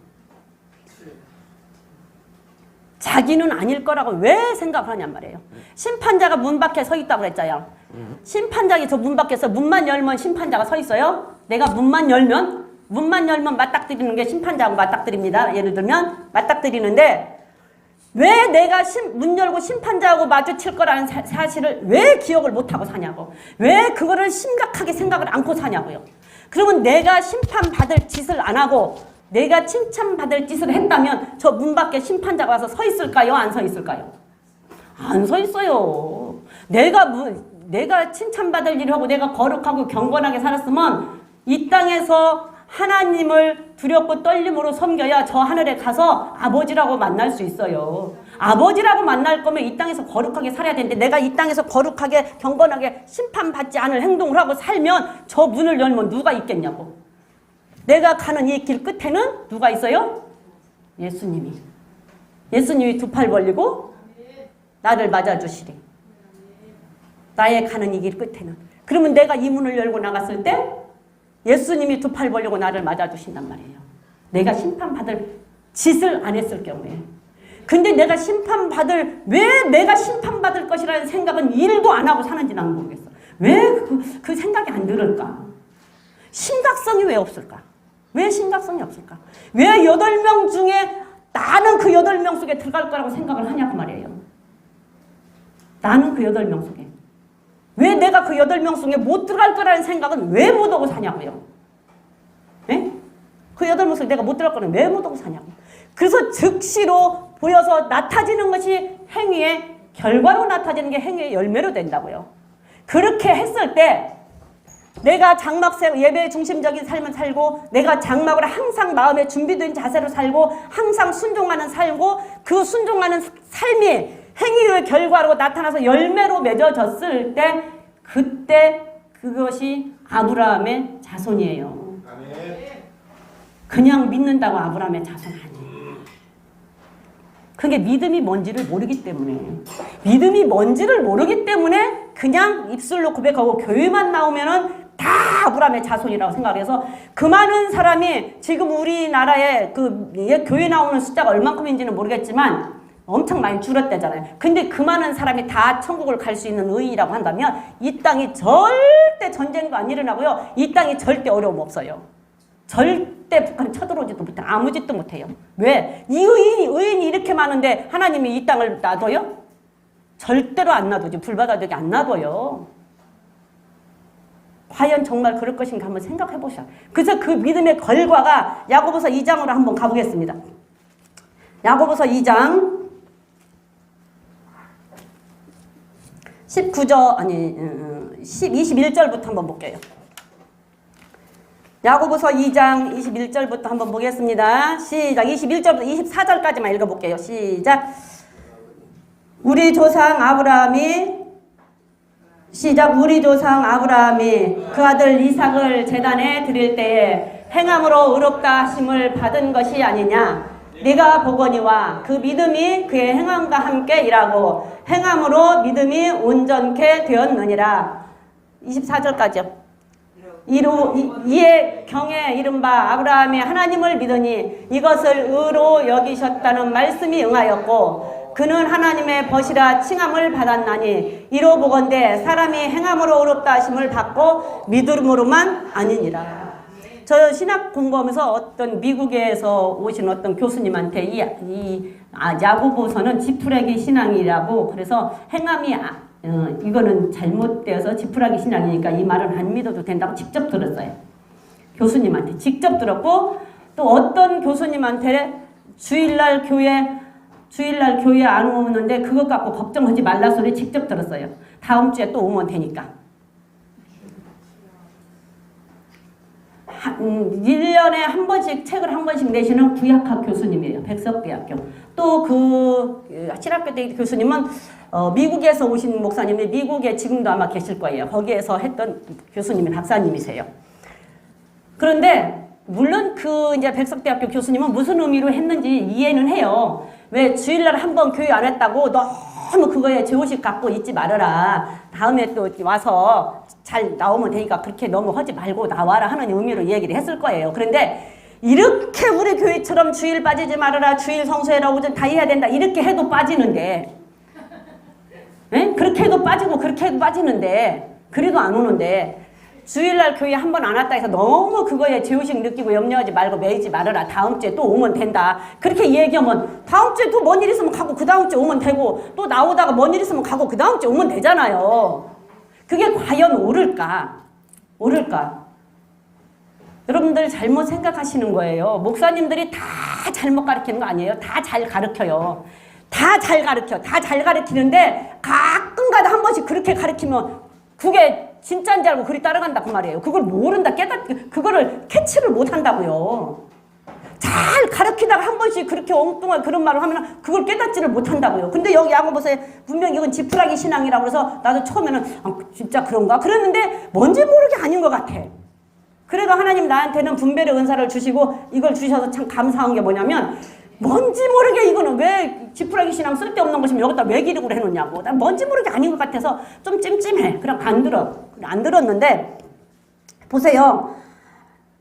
자기는 아닐 거라고 왜 생각을 하냔 말이에요. 심판자가 문 밖에 서 있다고 그랬잖아요. 심판자가 저 문 밖에서 문만 열면 심판자가 서 있어요. 내가 문만 열면 맞닥뜨리는 게 심판자하고 맞닥뜨립니다. 예를 들면 맞닥뜨리는데 왜 내가 문 열고 심판자하고 마주칠 거라는 사실을 왜 기억을 못하고 사냐고. 왜 그거를 심각하게 생각을 않고 사냐고요. 그러면 내가 심판받을 짓을 안 하고 내가 칭찬받을 짓을 했다면 저 문 밖에 심판자가 와서 서 있을까요? 안 서 있을까요? 안 서 있어요. 내가 칭찬받을 일을 하고 내가 거룩하고 경건하게 살았으면 이 땅에서 하나님을 두렵고 떨림으로 섬겨야 저 하늘에 가서 아버지라고 만날 수 있어요. 아버지라고 만날 거면 이 땅에서 거룩하게 살아야 되는데 내가 이 땅에서 거룩하게 경건하게 심판받지 않을 행동을 하고 살면 저 문을 열면 누가 있겠냐고. 내가 가는 이 길 끝에는 누가 있어요? 예수님이. 예수님이 두 팔 벌리고 나를 맞아주시리. 나의 가는 이 길 끝에는. 그러면 내가 이 문을 열고 나갔을 때 예수님이 두 팔 벌리고 나를 맞아주신단 말이에요. 내가 심판받을 짓을 안 했을 경우에. 근데 왜 내가 심판받을 것이라는 생각은 1도 안 하고 사는지 난 모르겠어. 왜 그 생각이 안 들을까? 심각성이 왜 없을까? 왜 심각성이 없을까? 왜 8명 중에 나는 그 8명 속에 들어갈 거라고 생각을 하냐고 말이에요. 나는 그 8명 속에. 왜 내가 그 8명 속에 못 들어갈 거라는 생각은 왜 못 하고 사냐고요. 네? 그 8명 속에 내가 못 들어갈 거는 왜 못 하고 사냐고. 그래서 즉시로 보여서 나타지는 것이 행위의 결과로 나타지는 게 행위의 열매로 된다고요. 그렇게 했을 때 내가 장막 예배 중심적인 삶을 살고 내가 장막으로 항상 마음에 준비된 자세로 살고 항상 순종하는 살고 그 순종하는 삶이 행위의 결과로 나타나서 열매로 맺어졌을 때 그때 그것이 아브라함의 자손이에요. 그냥 믿는다고 아브라함의 자손 아니에요. 그게 믿음이 뭔지를 모르기 때문에 그냥 입술로 고백하고 교회만 나오면은 다 아브라함의 자손이라고 생각해서 그 많은 사람이 지금 우리나라에 교회 나오는 숫자가 얼만큼인지는 모르겠지만 엄청 많이 줄었대잖아요. 근데 그 많은 사람이 다 천국을 갈 수 있는 의인이라고 한다면 이 땅이 절대 전쟁도 안 일어나고요. 이 땅이 절대 어려움 없어요. 절대 북한이 쳐들어오지도 못해. 아무 짓도 못해요. 왜? 이 의인이 이렇게 많은데 하나님이 이 땅을 놔둬요? 절대로 안 놔두지. 불바다되게 안 놔둬요. 과연 정말 그럴 것인가 한번 생각해 보셔. 그래서 그 믿음의 결과가 야고보서 2장으로 한번 가보겠습니다. 야고보서 2장 21절부터 한번 볼게요. 야고보서 2장 21절부터 한번 보겠습니다. 시작. 21절부터 24절까지만 읽어볼게요. 시작. 우리 조상 아브라함이 그 아들 이삭을 제단에 드릴 때에 행함으로 의롭다 하심을 받은 것이 아니냐. 네가 보거니와 그 믿음이 그의 행함과 함께 일하고 행함으로 믿음이 온전케 되었느니라. 24절까지요. 이에 경에 이른바 아브라함이 하나님을 믿으니 이것을 의로 여기셨다는 말씀이 응하였고 그는 하나님의 벗이라 칭함을 받았나니 이로 보건대 사람이 행함으로 의롭다 하심을 받고 믿음으로만 아니니라. 저 신학 공부하면서 어떤 미국에서 오신 어떤 교수님한테 야고보서는 지푸라기 신앙이라고 그래서 행함이 이거는 잘못되어서 지푸라기 신앙이니까 이 말은 안 믿어도 된다고 직접 들었어요. 교수님한테 직접 들었고 또 어떤 교수님한테 주일날 교회 안 오는데 그것 갖고 걱정하지 말라 소리 직접 들었어요. 다음 주에 또 오면 되니까. 1년에 한 번씩 책을 한 번씩 내시는 구약학 교수님이에요. 백석대학교. 또 신학교 때 교수님은 미국에서 오신 목사님이 미국에 지금도 아마 계실 거예요. 거기에서 했던 교수님이 박사님이세요. 그런데 물론 이제 백석대학교 교수님은 무슨 의미로 했는지 이해는 해요. 왜 주일날 한 번 교회 안 했다고 너무 그거에 죄의식 갖고 있지 말아라. 다음에 또 와서 잘 나오면 되니까 그렇게 너무 하지 말고 나와라 하는 의미로 얘기를 했을 거예요. 그런데 이렇게 우리 교회처럼 주일 빠지지 말아라. 주일 성수해라. 오전 다 해야 된다. 이렇게 해도 빠지는데 그렇게 해도 빠지고 그렇게 해도 빠지는데 그래도 안 오는데 주일날 교회 한 번 안 왔다 해서 너무 그거에 죄의식 느끼고 염려하지 말고 매이지 말아라. 다음 주에 또 오면 된다. 그렇게 얘기하면 다음 주에 또 뭔 일 있으면 가고 그 다음 주에 오면 되고 또 나오다가 뭔 일 있으면 가고 그 다음 주에 오면 되잖아요. 그게 과연 옳을까? 여러분들 잘못 생각하시는 거예요. 목사님들이 다 잘못 가르치는 거 아니에요. 다 잘 가르쳐요. 다 잘 가르쳐. 다 잘 가르치는데 가끔가다 한 번씩 그렇게 가르치면 그게 진짜인지 알고 그리 따라간다 그 말이에요. 그걸 모른다 그거를 캐치를 못한다고요. 잘 가르치다가 한 번씩 그렇게 엉뚱한 그런 말을 하면 그걸 깨닫지를 못한다고요. 근데 여기 야고보서에 분명히 이건 지푸라기 신앙이라고 그래서 나도 처음에는 진짜 그런가? 그랬는데 뭔지 모르게 아닌 것 같아. 그래가 하나님 나한테는 분별의 은사를 주시고 이걸 주셔서 참 감사한 게 뭐냐면 뭔지 모르게 이거는 왜 지푸라기 신앙 쓸데없는 것이면 여기다 왜 기록을 해놓냐고. 난 뭔지 모르게 아닌 것 같아서 좀 찜찜해. 그냥 안 들었는데 보세요.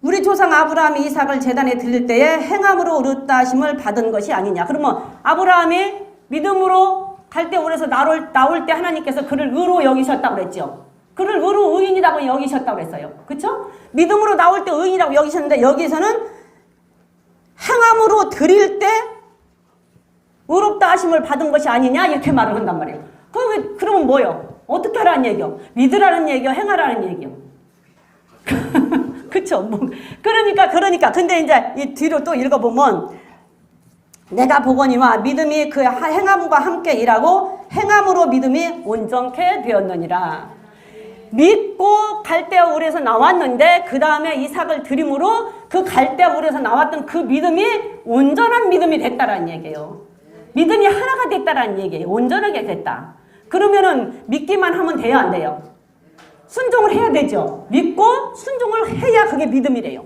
우리 조상 아브라함이 이삭을 제단에 드릴 때에 행함으로 의롭다 하심을 받은 것이 아니냐. 그러면 아브라함이 믿음으로 갈대울에서 나올 때 하나님께서 그를 의로 여기셨다고 그랬죠. 그를 의로 의인이라고 여기셨다고 그랬어요. 그렇죠? 믿음으로 나올 때 의인이라고 여기셨는데 여기서는 행함으로 드릴 때 의롭다 하심을 받은 것이 아니냐 이렇게 말을 한단 말이에요. 그러면 뭐요? 어떻게 하라는 얘기요? 믿으라는 얘기요? 행하라는 얘기요? 그쵸? 그러니까 근데 이제 이 뒤로 또 읽어보면 내가 보거니와 믿음이 그 행함과 함께 일하고 행함으로 믿음이 온전케 되었느니라. 믿고 갈대아울에서 나왔는데 그 다음에 이삭을 드림으로 그 갈대아울에서 나왔던 그 믿음이 온전한 믿음이 됐다라는 얘기예요. 믿음이 하나가 됐다라는 얘기예요. 온전하게 됐다. 그러면은 믿기만 하면 돼요, 안 돼요? 순종을 해야 되죠. 믿고 순종을 해야 그게 믿음이래요.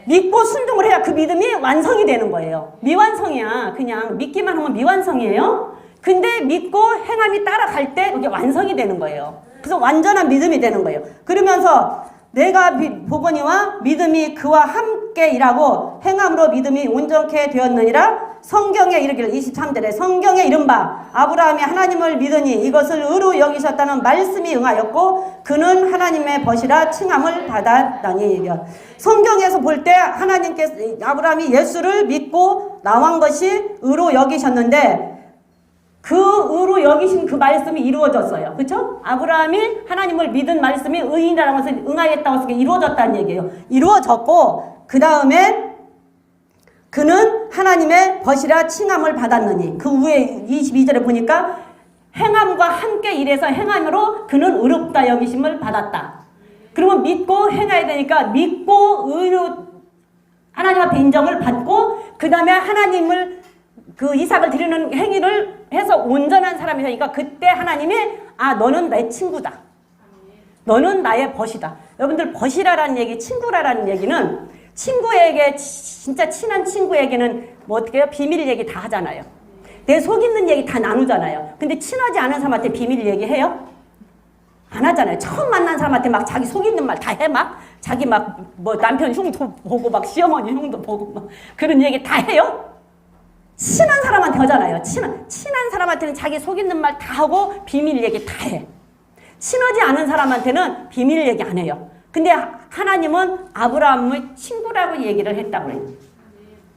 믿고 순종을 해야 그 믿음이 완성이 되는 거예요. 미완성이야. 그냥 믿기만 하면 미완성이에요. 근데 믿고 행함이 따라갈 때 그게 완성이 되는 거예요. 그래서 완전한 믿음이 되는 거예요. 그러면서 내가 보거니와 믿음이 그와 함께 일하고 행함으로 믿음이 온전케 되었느니라. 성경에 이르기를 23절에 성경에 이른바 아브라함이 하나님을 믿으니 이것을 의로 여기셨다는 말씀이 응하였고 그는 하나님의 벗이라 칭함을 받았다니. 성경에서 볼 때 하나님께서 아브라함이 예수를 믿고 나온 것이 의로 여기셨는데 그 의로 여기신 그 말씀이 이루어졌어요. 그렇죠? 아브라함이 하나님을 믿은 말씀이 의인이라고 해서 응하였다고 해서 이루어졌다는 얘기예요. 이루어졌고 그 다음에 그는 하나님의 벗이라 칭함을 받았느니 그 위에 22절에 보니까 행함과 함께 일해서 행함으로 그는 의롭다 여기심을 받았다. 그러면 믿고 행해야 되니까 믿고 의로 하나님 앞에 인정을 받고 그 다음에 하나님을 그 이삭을 드리는 행위를 해서 온전한 사람이 되니까 그때 하나님이 너는 내 친구다. 너는 나의 벗이다. 여러분들 벗이라는 얘기, 친구라는 얘기는 친구에게 진짜 친한 친구에게는 뭐 어떻게 해요? 비밀 얘기 다 하잖아요. 내 속 있는 얘기 다 나누잖아요. 근데 친하지 않은 사람한테 비밀 얘기해요? 안 하잖아요. 처음 만난 사람한테 막 자기 속 있는 말 다 해 막. 자기 막 뭐 남편 흉도 보고 막 시어머니 흉도 보고 막 그런 얘기 다 해요? 친한 사람한테 하잖아요. 친한 사람한테는 자기 속 있는 말 다 하고 비밀 얘기 다 해. 친하지 않은 사람한테는 비밀 얘기 안 해요. 근데 하나님은 아브라함을 친구라고 얘기를 했다고 그래요.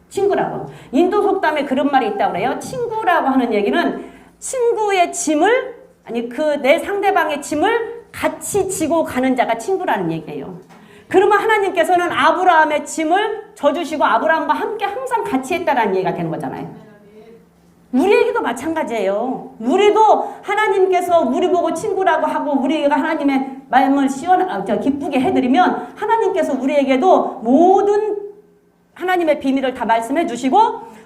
친구라고. 인도 속담에 그런 말이 있다고 그래요. 친구라고 하는 얘기는 친구의 짐을 아니 그 내 상대방의 짐을 같이 지고 가는 자가 친구라는 얘기예요. 그러면 하나님께서는 아브라함의 짐을 져주시고 아브라함과 함께 항상 같이 했다라는 얘기가 되는 거잖아요. 우리에게도 마찬가지예요. 우리도 하나님께서 우리 보고 친구라고 하고 우리가 하나님의 마음을 기쁘게 해드리면 하나님께서 우리에게도 모든 하나님의 비밀을 다 말씀해 주시고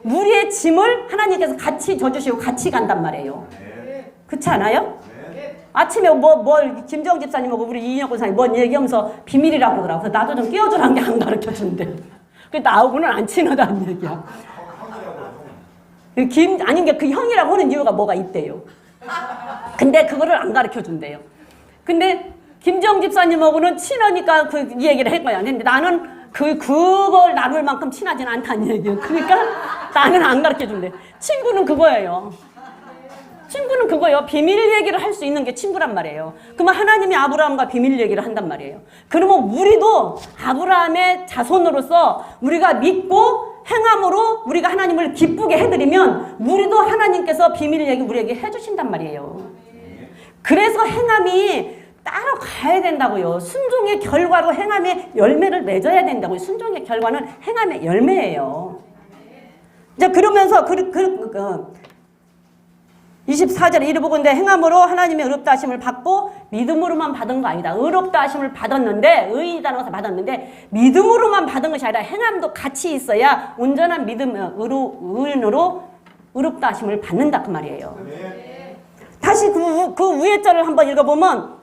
우리의 짐을 하나님께서 같이 져주시고 같이 간단 말이에요. 그렇지 않아요? 아침에 김정 집사님하고 우리 이인혁 권사님 뭔 얘기하면서 비밀이라고 그러더라고. 그래서 나도 좀 끼워주라는 게 안 가르쳐준대. 그 나하고는 안 친하다는 얘기야. 아닌 게 그 형이라고 하는 이유가 뭐가 있대요. 근데 그거를 안 가르쳐 준대요. 근데 김정 집사님하고는 친하니까 이 얘기를 할 거야. 근데 나는 그걸 나눌 만큼 친하진 않다는 얘기예요. 그러니까 나는 안 가르쳐 준대. 친구는 그거예요. 친구는 그거예요. 비밀 얘기를 할 수 있는 게 친구란 말이에요. 그러면 하나님이 아브라함과 비밀 얘기를 한단 말이에요. 그러면 우리도 아브라함의 자손으로서 우리가 믿고 행함으로 우리가 하나님을 기쁘게 해드리면 우리도 하나님께서 비밀 얘기 우리에게 해주신단 말이에요. 그래서 행함이 따로 가야 된다고요. 순종의 결과로 행함의 열매를 맺어야 된다고요. 순종의 결과는 행함의 열매예요. 이제 그러면서 24절에 이르 보건대 행함으로 하나님의 의롭다 하심을 받고 믿음으로만 받은 거 아니다. 의롭다 하심을 받았는데 의이라는 것을 받았는데 믿음으로만 받은 것이 아니라 행함도 같이 있어야 온전한 믿음 의인으로 의롭다 하심을 받는다 그 말이에요. 다시 그 위에 절을 한번 읽어보면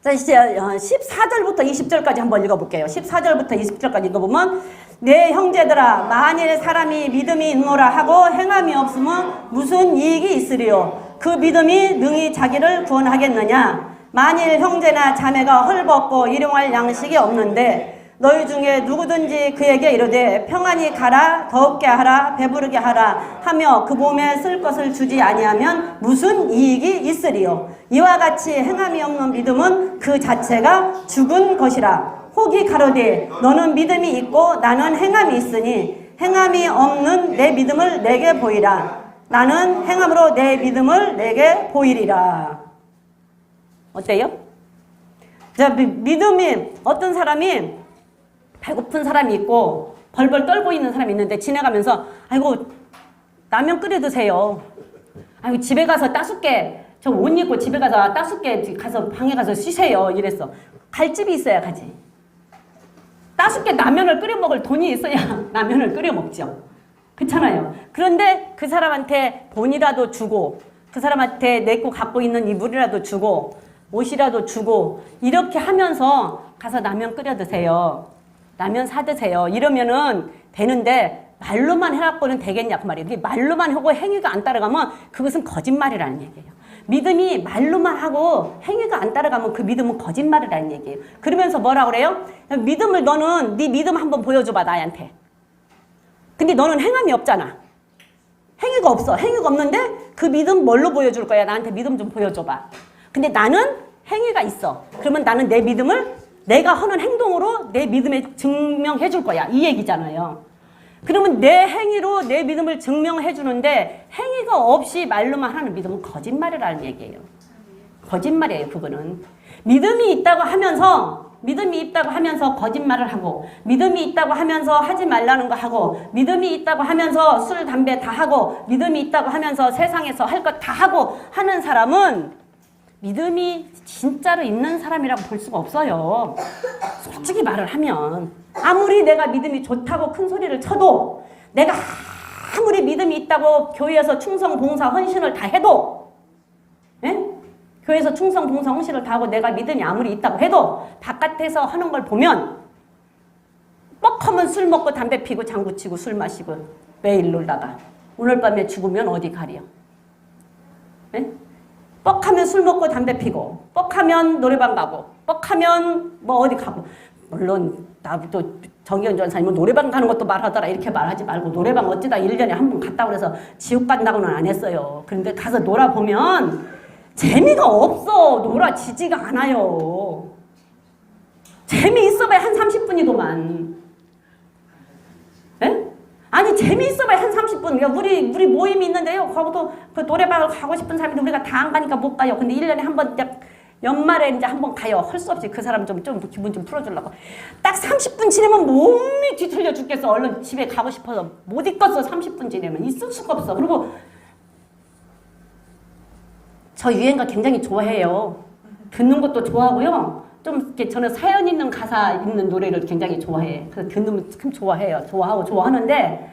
자 이제 14절부터 20절까지 한번 읽어볼게요. 14절부터 20절까지 읽어보면 내 형제들아 만일 사람이 믿음이 있노라 하고 행함이 없으면 무슨 이익이 있으리요. 그 믿음이 능히 자기를 구원하겠느냐. 만일 형제나 자매가 헐벗고 일용할 양식이 없는데 너희 중에 누구든지 그에게 이르되 평안히 가라 더럽게 하라 배부르게 하라 하며 그 몸에 쓸 것을 주지 아니하면 무슨 이익이 있으리요. 이와 같이 행함이 없는 믿음은 그 자체가 죽은 것이라. 혹이 가로되 너는 믿음이 있고 나는 행함이 있으니 행함이 없는 내 믿음을 내게 보이라. 나는 행함으로 내 믿음을 내게 보이리라. 어때요? 자, 믿음이 어떤 사람이 배고픈 사람이 있고 벌벌 떨고 있는 사람이 있는데 지나가면서 아이고 라면 끓여 드세요. 아이고 집에 가서 따숩게 저 옷 입고 집에 가서 따숩게 가서 방에 가서 쉬세요. 이랬어. 갈 집이 있어야 가지. 따숩게 라면을 끓여 먹을 돈이 있어야 라면을 끓여 먹죠. 그렇잖아요. 그런데 그 사람한테 돈이라도 주고 그 사람한테 내 거 갖고 있는 이 물이라도 주고 옷이라도 주고 이렇게 하면서 가서 라면 끓여 드세요. 라면 사 드세요. 이러면은 되는데 말로만 해갖고는 되겠냐 그 말이에요. 말로만 하고 행위가 안 따라가면 그것은 거짓말이라는 얘기예요. 믿음이 말로만 하고 행위가 안 따라가면 그 믿음은 거짓말이라는 얘기예요. 그러면서 뭐라 그래요? 믿음을 너는 네 믿음 한번 보여줘봐 나한테. 근데 너는 행함이 없잖아. 행위가 없어. 행위가 없는데 그 믿음 뭘로 보여줄 거야? 나한테 믿음 좀 보여줘봐. 근데 나는 행위가 있어. 그러면 나는 내 믿음을 내가 하는 행동으로 내 믿음에 증명해 줄 거야. 이 얘기잖아요. 그러면 내 행위로 내 믿음을 증명해 주는데 행위가 없이 말로만 하는 믿음은 거짓말이라는 얘기예요. 거짓말이에요. 그거는. 믿음이 있다고 하면서 거짓말을 하고 믿음이 있다고 하면서 하지 말라는 거 하고 믿음이 있다고 하면서 술, 담배 다 하고 믿음이 있다고 하면서 세상에서 할 것 다 하고 하는 사람은 믿음이 진짜로 있는 사람이라고 볼 수가 없어요. 솔직히 말을 하면 아무리 내가 믿음이 좋다고 큰 소리를 쳐도 내가 아무리 믿음이 있다고 교회에서 충성, 봉사, 헌신을 다 해도 예? 교회에서 충성, 봉사, 헌신을 다 하고 내가 믿음이 아무리 있다고 해도 바깥에서 하는 걸 보면 뻑하면 술 먹고 담배 피고 장구 치고 술 마시고 매일 놀다가 오늘 밤에 죽으면 어디 가려? 예? 뻑하면 술 먹고 담배 피고 뻑하면 노래방 가고 뻑하면 뭐 어디 가고 물론 나도 정의연 전사님은 노래방 가는 것도 말하더라 이렇게 말하지 말고 노래방 어찌다 1년에 한 번 갔다 그래서 지옥 간다고는 안 했어요. 그런데 가서 놀아보면 재미가 없어. 놀아지지가 않아요. 재미있어봐야 한 30분이더만. 에? 아니 재미있어봐야 한 30분. 그러니까 우리 모임이 있는데요. 거기도 그 노래방을 가고 싶은 사람인데 우리가 다 안 가니까 못 가요. 근데 1년에 한 번 연말에 이제 한 번 가요. 할 수 없이 그 사람 좀 기분 좀 풀어주려고. 딱 30분 지나면 몸이 뒤틀려 죽겠어. 얼른 집에 가고 싶어서 못 있겠어. 30분 지나면 있을 수가 없어. 그리고 저 유행가 굉장히 좋아해요. 듣는 것도 좋아하고요. 좀 이렇게 저는 사연 있는 가사 있는 노래를 굉장히 좋아해. 그래서 듣는 참 좋아해요. 좋아하고 좋아하는데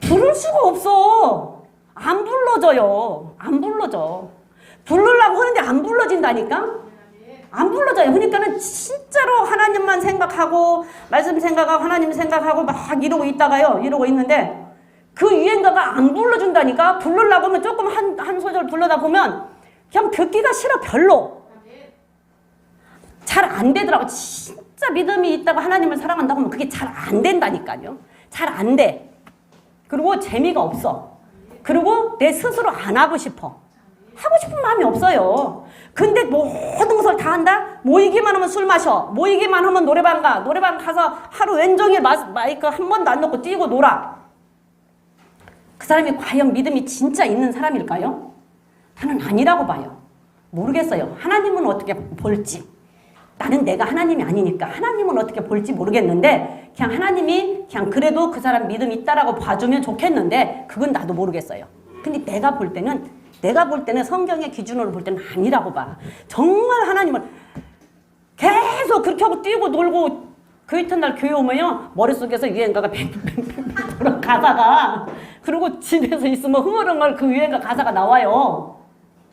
부를 수가 없어. 안 불러져요. 안 불러져. 부르려고 하는데 안 불러진다니까? 안 불러져요. 그러니까는 진짜로 하나님만 생각하고 말씀 생각하고 하나님 생각하고 막 이러고 있다가요. 이러고 있는데 그 유행가가 안 불러준다니까. 부르려고 하면 조금 한 소절 불러다 보면 그냥 듣기가 싫어. 별로. 잘 안 되더라고. 진짜 믿음이 있다고 하나님을 사랑한다고 하면 그게 잘 안 된다니까요. 잘 안 돼. 그리고 재미가 없어. 그리고 내 스스로 안 하고 싶어. 하고 싶은 마음이 없어요. 근데 모든 것을 다 한다? 모이기만 하면 술 마셔. 모이기만 하면 노래방 가. 노래방 가서 하루 왼종일 마이크 한 번도 안 넣고 뛰고 놀아. 그 사람이 과연 믿음이 진짜 있는 사람일까요? 저는 아니라고 봐요. 모르겠어요. 하나님은 어떻게 볼지. 나는 내가 하나님이 아니니까 하나님은 어떻게 볼지 모르겠는데 그냥 하나님이 그냥 그래도 그 사람 믿음 있다라고 봐주면 좋겠는데 그건 나도 모르겠어요. 근데 내가 볼 때는 성경의 기준으로 볼 때는 아니라고 봐. 정말 하나님을 계속 그렇게 하고 뛰고 놀고 그 이튿날 교회 오면요 머릿속에서 유행가가 뱅뱅뱅뱅 돌아 가사가. 그리고 집에서 있으면 흥얼흥얼 그 유행가 가사가 나와요.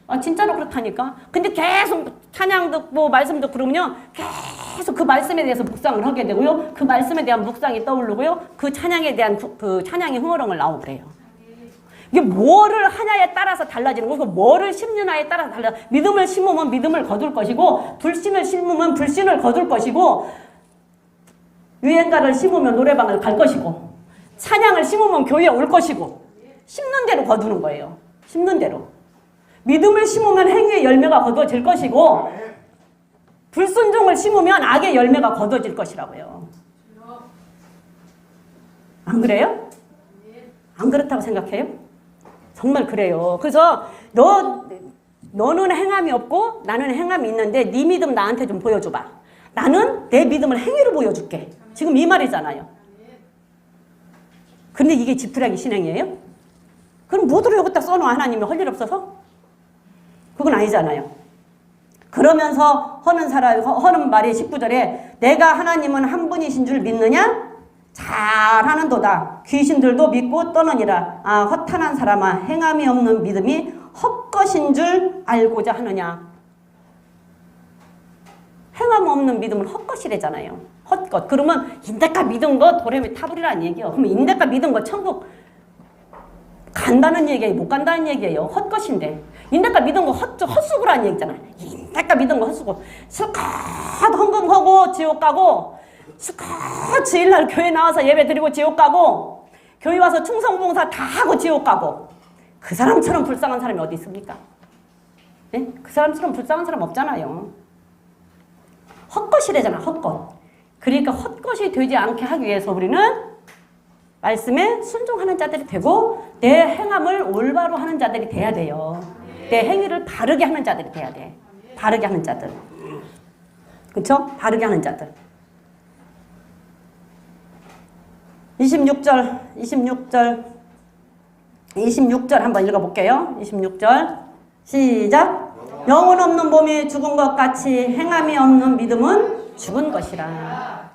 아 진짜로 그렇다니까. 근데 계속 찬양 듣고 말씀 듣고 그러면요 계속 그 말씀에 대해서 묵상을 하게 되고요. 그 말씀에 대한 묵상이 떠오르고요. 그 찬양에 대한 그 찬양이 흥얼흥얼 나오고 그래요. 이게 뭐를 하냐에 따라서 달라지는 거고 뭐를 심느냐에 따라서 달라. 믿음을 심으면 믿음을 거둘 것이고 불신을 심으면 불신을 거둘 것이고 유행가를 심으면 노래방을 갈 것이고 찬양을 심으면 교회에 올 것이고 심는 대로 거두는 거예요. 심는 대로. 믿음을 심으면 행위의 열매가 거두어질 것이고 불순종을 심으면 악의 열매가 거두어질 것이라고요. 안 그래요? 안 그렇다고 생각해요? 정말 그래요. 그래서 너는 행함이 없고 나는 행함이 있는데 네 믿음 나한테 좀 보여줘봐. 나는 내 믿음을 행위로 보여줄게. 지금 이 말이잖아요. 근데 이게 집투라기 신앙이에요? 그럼 뭐들을 여기다 써놓아 하나님이 할 일 없어서? 그건 아니잖아요. 그러면서 허는 말이 19절에 내가 하나님은 한 분이신 줄 믿느냐? 잘하는도다. 귀신들도 믿고 떠느니라. 아 허탄한 사람아 행함이 없는 믿음이 헛것인 줄 알고자 하느냐. 행함 없는 믿음은 헛것이래잖아요. 헛것. 그러면 인대가 믿은 거 도레미 타불이라는 얘기예요. 그러면 인대가 믿은 거 천국 간다는 얘기예요? 못 간다는 얘기예요? 헛것인데. 인대가 믿은 거 헛수고라는 얘기잖아요. 인대가 믿은 거 헛수고. 실컷 헌금하고 지옥 가고 실컷 주일날 교회 나와서 예배 드리고 지옥 가고 교회 와서 충성봉사 다 하고 지옥 가고 그 사람처럼 불쌍한 사람이 어디 있습니까? 네? 그 사람처럼 불쌍한 사람 없잖아요. 헛것이래잖아. 헛것. 그러니까 헛것이 되지 않게 하기 위해서 우리는 말씀에 순종하는 자들이 되고 내 행함을 올바로 하는 자들이 돼야 돼요. 내 행위를 바르게 하는 자들이 돼야 돼. 바르게 하는 자들. 그렇죠? 바르게 하는 자들. 26절 한번 읽어볼게요. 26절 시작. 영혼 없는 몸이 죽은 것 같이 행함이 없는 믿음은 죽은 것이라.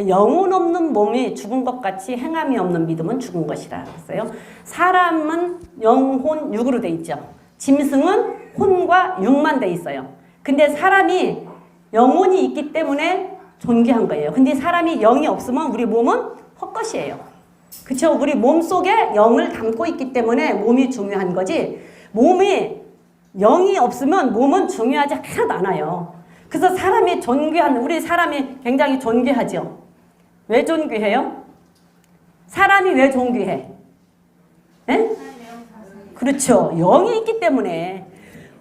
영혼 없는 몸이 죽은 것 같이 행함이 없는 믿음은 죽은 것이라 했어요. 사람은 영혼 육으로 돼 있죠. 짐승은 혼과 육만 돼 있어요. 근데 사람이 영혼이 있기 때문에 존귀한 거예요. 근데 사람이 영이 없으면 우리 몸은 헛것이에요. 그렇죠? 우리 몸 속에 영을 담고 있기 때문에 몸이 중요한 거지. 몸이 영이 없으면 몸은 중요하지 하나도 않아요. 그래서 사람이 존귀한, 우리 사람이 굉장히 존귀하죠. 왜 존귀해요? 사람이 왜 존귀해? 네? 그렇죠. 영이 있기 때문에.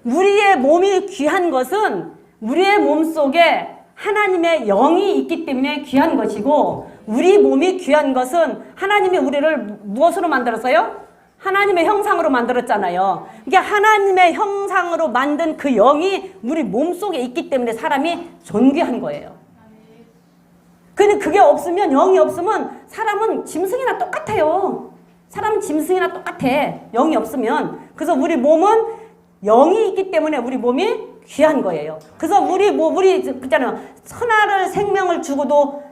우리의 몸이 귀한 것은 우리의 몸 속에 하나님의 영이 있기 때문에 귀한 것이고 우리 몸이 귀한 것은 하나님이 우리를 무엇으로 만들었어요? 하나님의 형상으로 만들었잖아요. 그러니까 하나님의 형상으로 만든 그 영이 우리 몸속에 있기 때문에 사람이 존귀한 거예요. 근데 그게 없으면, 영이 없으면 사람은 짐승이나 똑같아요. 사람은 짐승이나 똑같아. 영이 없으면. 그래서 우리 몸은 영이 있기 때문에 우리 몸이 귀한 거예요. 그래서 우리 그잖아요. 천하를 생명을 주고도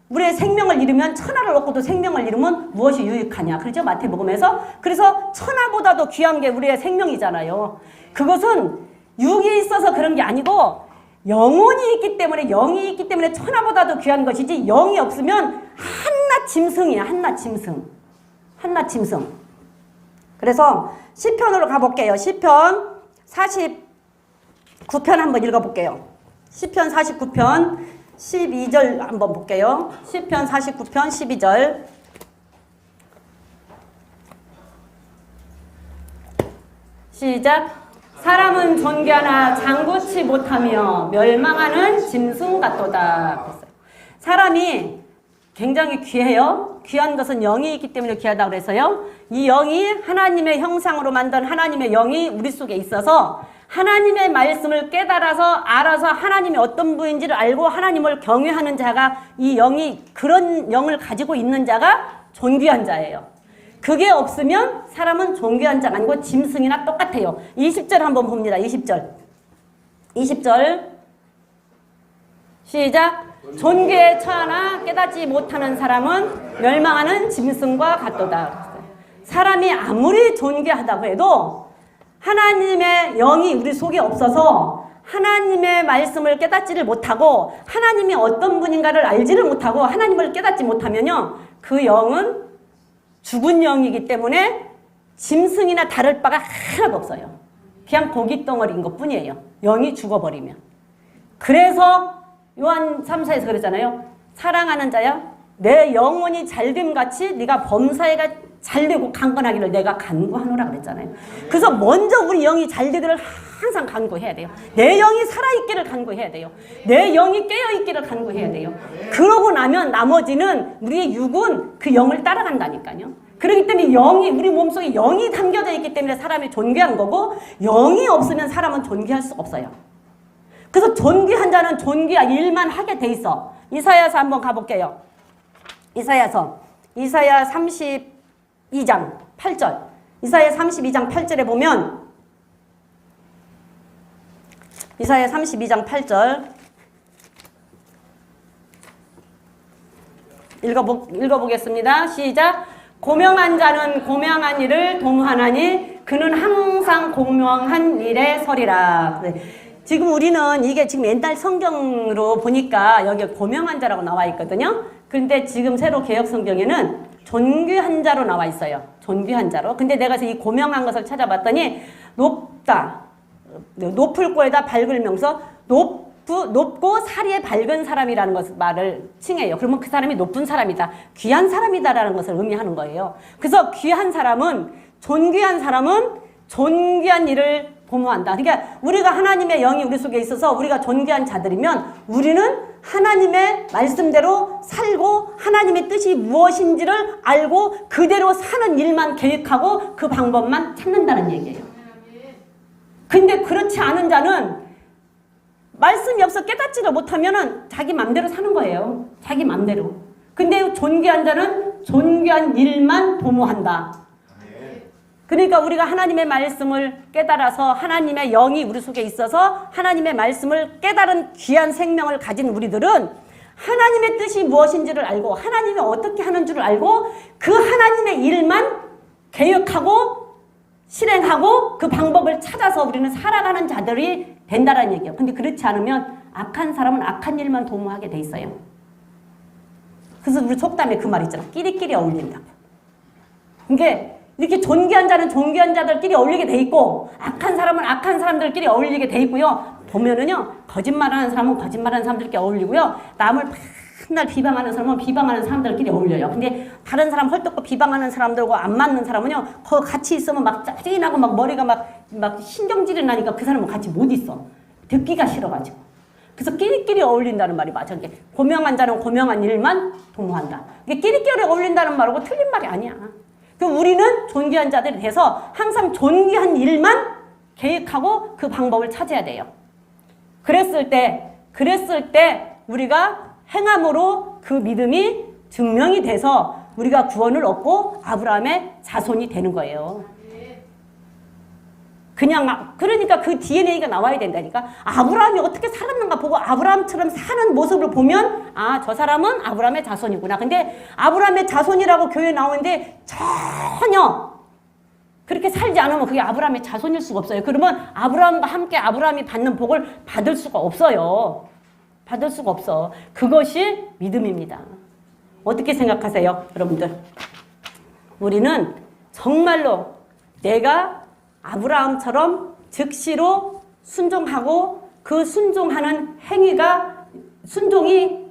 우리의 생명을 잃으면 천하를 얻고도 생명을 잃으면 무엇이 유익하냐. 그렇죠? 마태복음에서. 그래서 천하보다도 귀한 게 우리의 생명이잖아요. 그것은 육이 있어서 그런 게 아니고 영혼이 있기 때문에, 영이 있기 때문에 천하보다도 귀한 것이지, 영이 없으면 한낱 짐승이야. 한낱 짐승. 한낱 짐승. 그래서 시편으로 가볼게요. 시편 49편 한번 읽어볼게요. 시편 49편 12절 한번 볼게요. 시편 49편 12절. 시작. 사람은 존귀하나 장구치 못하며 멸망하는 짐승 같도다. 사람이 굉장히 귀해요. 귀한 것은 영이 있기 때문에 귀하다고 그래서요. 이 영이 하나님의 형상으로 만든 하나님의 영이 우리 속에 있어서 하나님의 말씀을 깨달아서 알아서 하나님이 어떤 분인지를 알고 하나님을 경외하는 자가, 이 영이 그런 영을 가지고 있는 자가 존귀한 자예요. 그게 없으면 사람은 존귀한 자가 아니고 짐승이나 똑같아요. 20절 한번 봅니다. 20절. 20절. 시작. 존귀에 처하나 깨닫지 못하는 사람은 멸망하는 짐승과 같도다. 사람이 아무리 존귀하다고 해도 하나님의 영이 우리 속에 없어서 하나님의 말씀을 깨닫지를 못하고 하나님이 어떤 분인가를 알지를 못하고 하나님을 깨닫지 못하면요, 그 영은 죽은 영이기 때문에 짐승이나 다를 바가 하나도 없어요. 그냥 고깃덩어리인 것뿐이에요. 영이 죽어버리면. 그래서 요한 3사에서 그랬잖아요. 사랑하는 자야, 내 영혼이 잘됨같이 네가 범사에가 잘되고 강건하기를 내가 간구하노라 그랬잖아요. 그래서 먼저 우리 영이 잘되기를 항상 간구해야 돼요. 내 영이 살아있기를 간구해야 돼요. 내 영이 깨어있기를 간구해야 돼요. 그러고 나면 나머지는 우리의 육은 그 영을 따라간다니까요. 그렇기 때문에 영이, 우리 몸속에 영이 담겨져 있기 때문에 사람이 존귀한 거고, 영이 없으면 사람은 존귀할 수 없어요. 그래서 존귀한 자는 존귀한 일만 하게 돼 있어. 이사야서 한번 가볼게요. 이사야 32장 8절. 이사야 32장 8절에 보면, 이사야 32장 8절 읽어보겠습니다. 시작. 고명한 자는 고명한 일을 도모하나니 그는 항상 공명한 일에 서리라. 지금 우리는 이게 지금 옛날 성경으로 보니까 여기 고명한 자라고 나와 있거든요. 근데 지금 새로 개혁 성경에는 존귀한 자로 나와 있어요. 존귀한 자로. 근데 내가 이 고명한 것을 찾아봤더니 높다. 높을 거에다 밝을 명서 높고 사리에 밝은 사람이라는 것을 말을 칭해요. 그러면 그 사람이 높은 사람이다. 귀한 사람이다라는 것을 의미하는 거예요. 그래서 귀한 사람은, 존귀한 사람은 존귀한 일을 도모한다. 그러니까 우리가 하나님의 영이 우리 속에 있어서 우리가 존귀한 자들이면 우리는 하나님의 말씀대로 살고 하나님의 뜻이 무엇인지를 알고 그대로 사는 일만 계획하고 그 방법만 찾는다는 얘기예요. 근데 그렇지 않은 자는 말씀이 없어 깨닫지를 못하면은 자기 맘대로 사는 거예요. 자기 맘대로. 근데 존귀한 자는 존귀한 일만 도모한다. 그러니까 우리가 하나님의 말씀을 깨달아서 하나님의 영이 우리 속에 있어서 하나님의 말씀을 깨달은 귀한 생명을 가진 우리들은 하나님의 뜻이 무엇인지를 알고 하나님이 어떻게 하는 줄을 알고 그 하나님의 일만 계획하고 실행하고 그 방법을 찾아서 우리는 살아가는 자들이 된다는 얘기예요. 근데 그렇지 않으면 악한 사람은 악한 일만 도모하게 돼 있어요. 그래서 우리 속담에 그 말 있잖아. 끼리끼리 어울린다고. 그러니까 이렇게 존귀한 자는 존귀한 자들끼리 어울리게 돼 있고 악한 사람은 악한 사람들끼리 어울리게 돼 있고요. 보면은요, 거짓말하는 사람은 거짓말하는 사람들끼리 어울리고요. 남을 맨날 비방하는 사람은 비방하는 사람들끼리 어울려요. 근데 다른 사람 헐떡고 비방하는 사람들과 안 맞는 사람은요, 거기 같이 있으면 막 짜증이 나고 막 머리가 막 신경질이 나니까 그 사람은 같이 못 있어. 듣기가 싫어가지고. 그래서 끼리끼리 어울린다는 말이 맞아. 고명한 자는 고명한 일만 도모한다. 이게 끼리끼리 어울린다는 말하고 틀린 말이 아니야. 그럼 우리는 존귀한 자들이 돼서 항상 존귀한 일만 계획하고 그 방법을 찾아야 돼요. 그랬을 때 우리가 행함으로 그 믿음이 증명이 돼서 우리가 구원을 얻고 아브라함의 자손이 되는 거예요. 그러니까 그 DNA가 나와야 된다니까. 아브라함이 어떻게 살았는가 보고 아브라함처럼 사는 모습을 보면 아, 저 사람은 아브라함의 자손이구나. 근데 아브라함의 자손이라고 교회에 나오는데 전혀 그렇게 살지 않으면 그게 아브라함의 자손일 수가 없어요. 그러면 아브라함과 함께 아브라함이 받는 복을 받을 수가 없어요. 받을 수가 없어. 그것이 믿음입니다. 어떻게 생각하세요, 여러분들? 우리는 정말로 내가 아브라함처럼 즉시로 순종하고 그 순종하는 행위가 순종이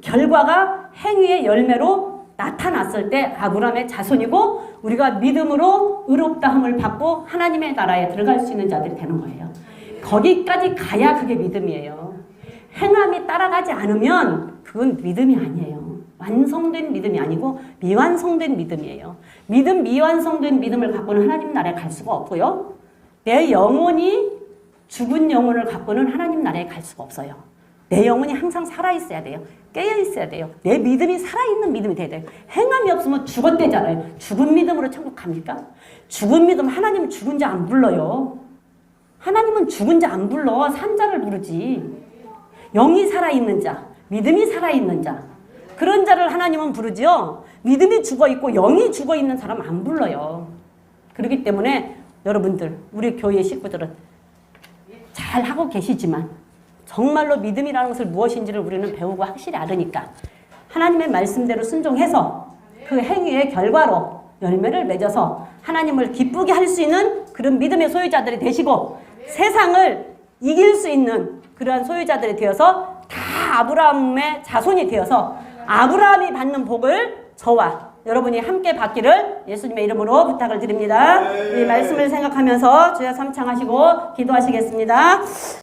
결과가 행위의 열매로 나타났을 때 아브라함의 자손이고 우리가 믿음으로 의롭다함을 받고 하나님의 나라에 들어갈 수 있는 자들이 되는 거예요. 거기까지 가야 그게 믿음이에요. 행함이 따라가지 않으면 그건 믿음이 아니에요. 완성된 믿음이 아니고 미완성된 믿음이에요. 미완성된 믿음을 갖고는 하나님 나라에 갈 수가 없고요. 내 영혼이 죽은 영혼을 갖고는 하나님 나라에 갈 수가 없어요. 내 영혼이 항상 살아있어야 돼요. 깨어있어야 돼요. 내 믿음이 살아있는 믿음이 돼야 돼요. 행함이 없으면 죽었대잖아요. 죽은 믿음으로 천국 갑니까? 죽은 믿음, 하나님은 죽은 자 안 불러요. 하나님은 죽은 자 안 불러. 산 자를 부르지. 영이 살아있는 자, 믿음이 살아있는 자, 그런 자를 하나님은 부르지요. 믿음이 죽어있고 영이 죽어있는 사람 안 불러요. 그렇기 때문에 여러분들, 우리 교회 식구들은 잘 하고 계시지만 정말로 믿음이라는 것을 무엇인지를 우리는 배우고 확실히 알으니까 하나님의 말씀대로 순종해서 그 행위의 결과로 열매를 맺어서 하나님을 기쁘게 할 수 있는 그런 믿음의 소유자들이 되시고 세상을 이길 수 있는 그러한 소유자들이 되어서 다 아브라함의 자손이 되어서 아브라함이 받는 복을 저와 여러분이 함께 받기를 예수님의 이름으로 부탁을 드립니다. 이 말씀을 생각하면서 주여 삼창하시고 기도하시겠습니다.